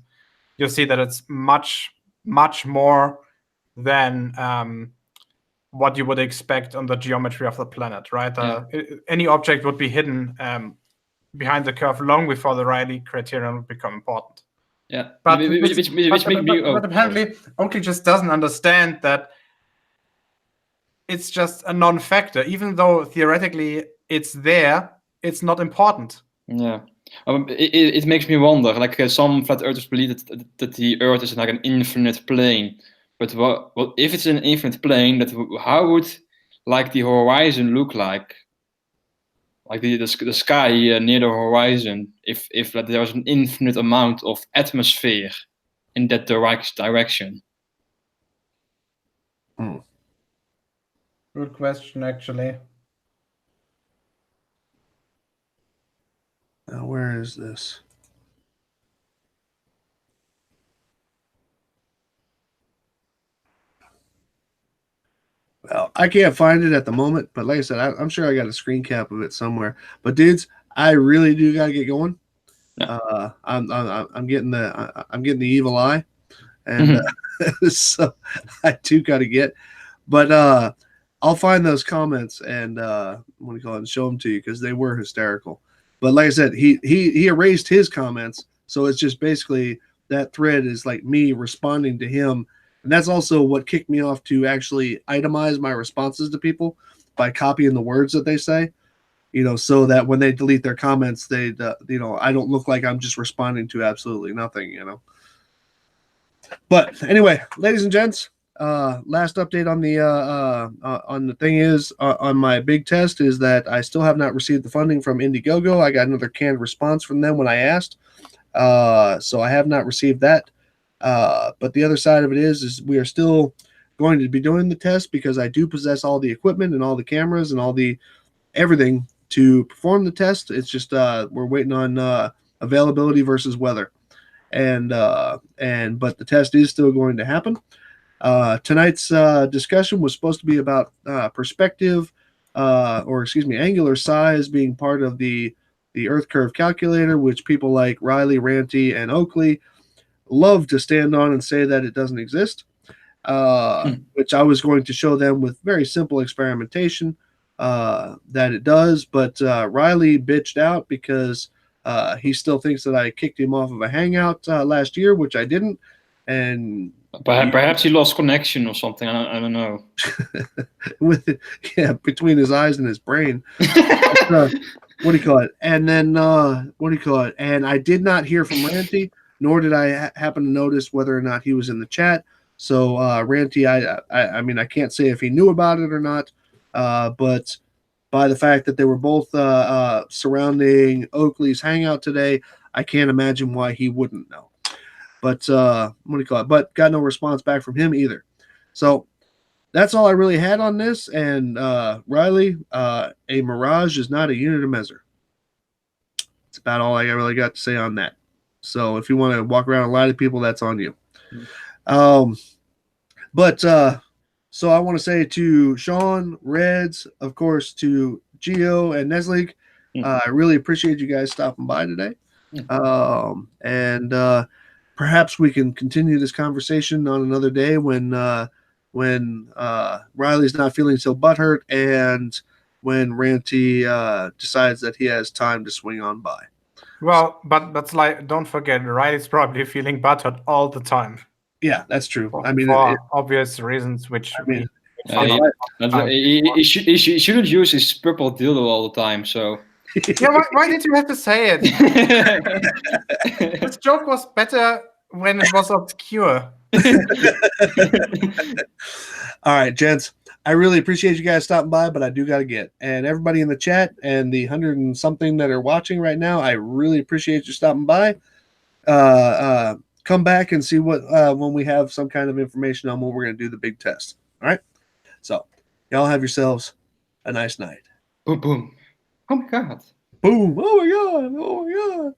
B: you'll see that it's much, much more than what you would expect on the geometry of the planet, right?
E: Yeah.
B: Any object would be hidden behind the curve long before the Rayleigh criterion would become important.
E: Yeah,
B: But
E: which makes me.
B: but apparently, Oakley just doesn't understand that it's just a non-factor. Even though theoretically it's there, it's not important.
E: Yeah, it makes me wonder. Like some flat earthers believe that the Earth is like an infinite plane. But what if it's an infinite plane? How would like the horizon look like? Like the sky near the horizon, if like, there was an infinite amount of atmosphere in that direction.
B: Good question, actually.
A: Now, where is this? Well, I can't find it at the moment, but like I said, I'm sure I got a screen cap of it somewhere. But dudes, I really do gotta get going.
E: Yeah.
A: I'm getting the evil eye, and so I do gotta get. But I'll find those comments and what do you call it, and show them to you because they were hysterical. But like I said, he erased his comments, so it's just basically that thread is like me responding to him. And that's also what kicked me off to actually itemize my responses to people by copying the words that they say, so that when they delete their comments, they, I don't look like I'm just responding to absolutely nothing, But anyway, ladies and gents, last update on the thing is on my big test is that I still have not received the funding from Indiegogo. I got another canned response from them when I asked, so I have not received that. But the other side of it is we are still going to be doing the test because I do possess all the equipment and all the cameras and all the everything to perform the test. It's just we're waiting on availability versus weather, but the test is still going to happen. Tonight's discussion was supposed to be about perspective, angular size being part of the Earth curve calculator, which people like Riley, Ranty, and Oakley love to stand on and say that it doesn't exist, which I was going to show them with very simple experimentation that it does. But Riley bitched out because he still thinks that I kicked him off of a hangout last year, which I didn't. And
E: perhaps he lost connection or something. I don't know.
A: Between his eyes and his brain. What do you call it? And then And I did not hear from Ranty, nor did I happen to notice whether or not he was in the chat. So Ranty, I mean, I can't say if he knew about it or not, but by the fact that they were both surrounding Oakley's hangout today, I can't imagine why he wouldn't know. But what do you call it? But got no response back from him either. So that's all I really had on this. And Riley, a mirage is not a unit of measure. It's about all I really got to say on that. So if you want to walk around and lie to people, that's on you. So I want to say to Sean, Reds, of course, to Geo and Neslig, I really appreciate you guys stopping by today. And perhaps we can continue this conversation on another day when Riley's not feeling so butthurt and when Ranty decides that he has time to swing on by.
B: Well, but like, don't forget, Riley's probably feeling butthurt all the time.
A: Yeah, that's true.
B: For,
A: I mean,
B: for obvious reasons, which
E: he shouldn't use his purple dildo all the time. So
B: yeah, why did you have to say it? This joke was better when it was obscure.
A: All right, gents. I really appreciate you guys stopping by, but I do got to get. And everybody in the chat and the 100 and something that are watching right now, I really appreciate you stopping by. Come back and see what when we have some kind of information on when we're going to do the big test. All right? So, y'all have yourselves a nice night.
E: Boom, boom. Oh, my God.
A: Boom. Oh, my God. Oh, my God.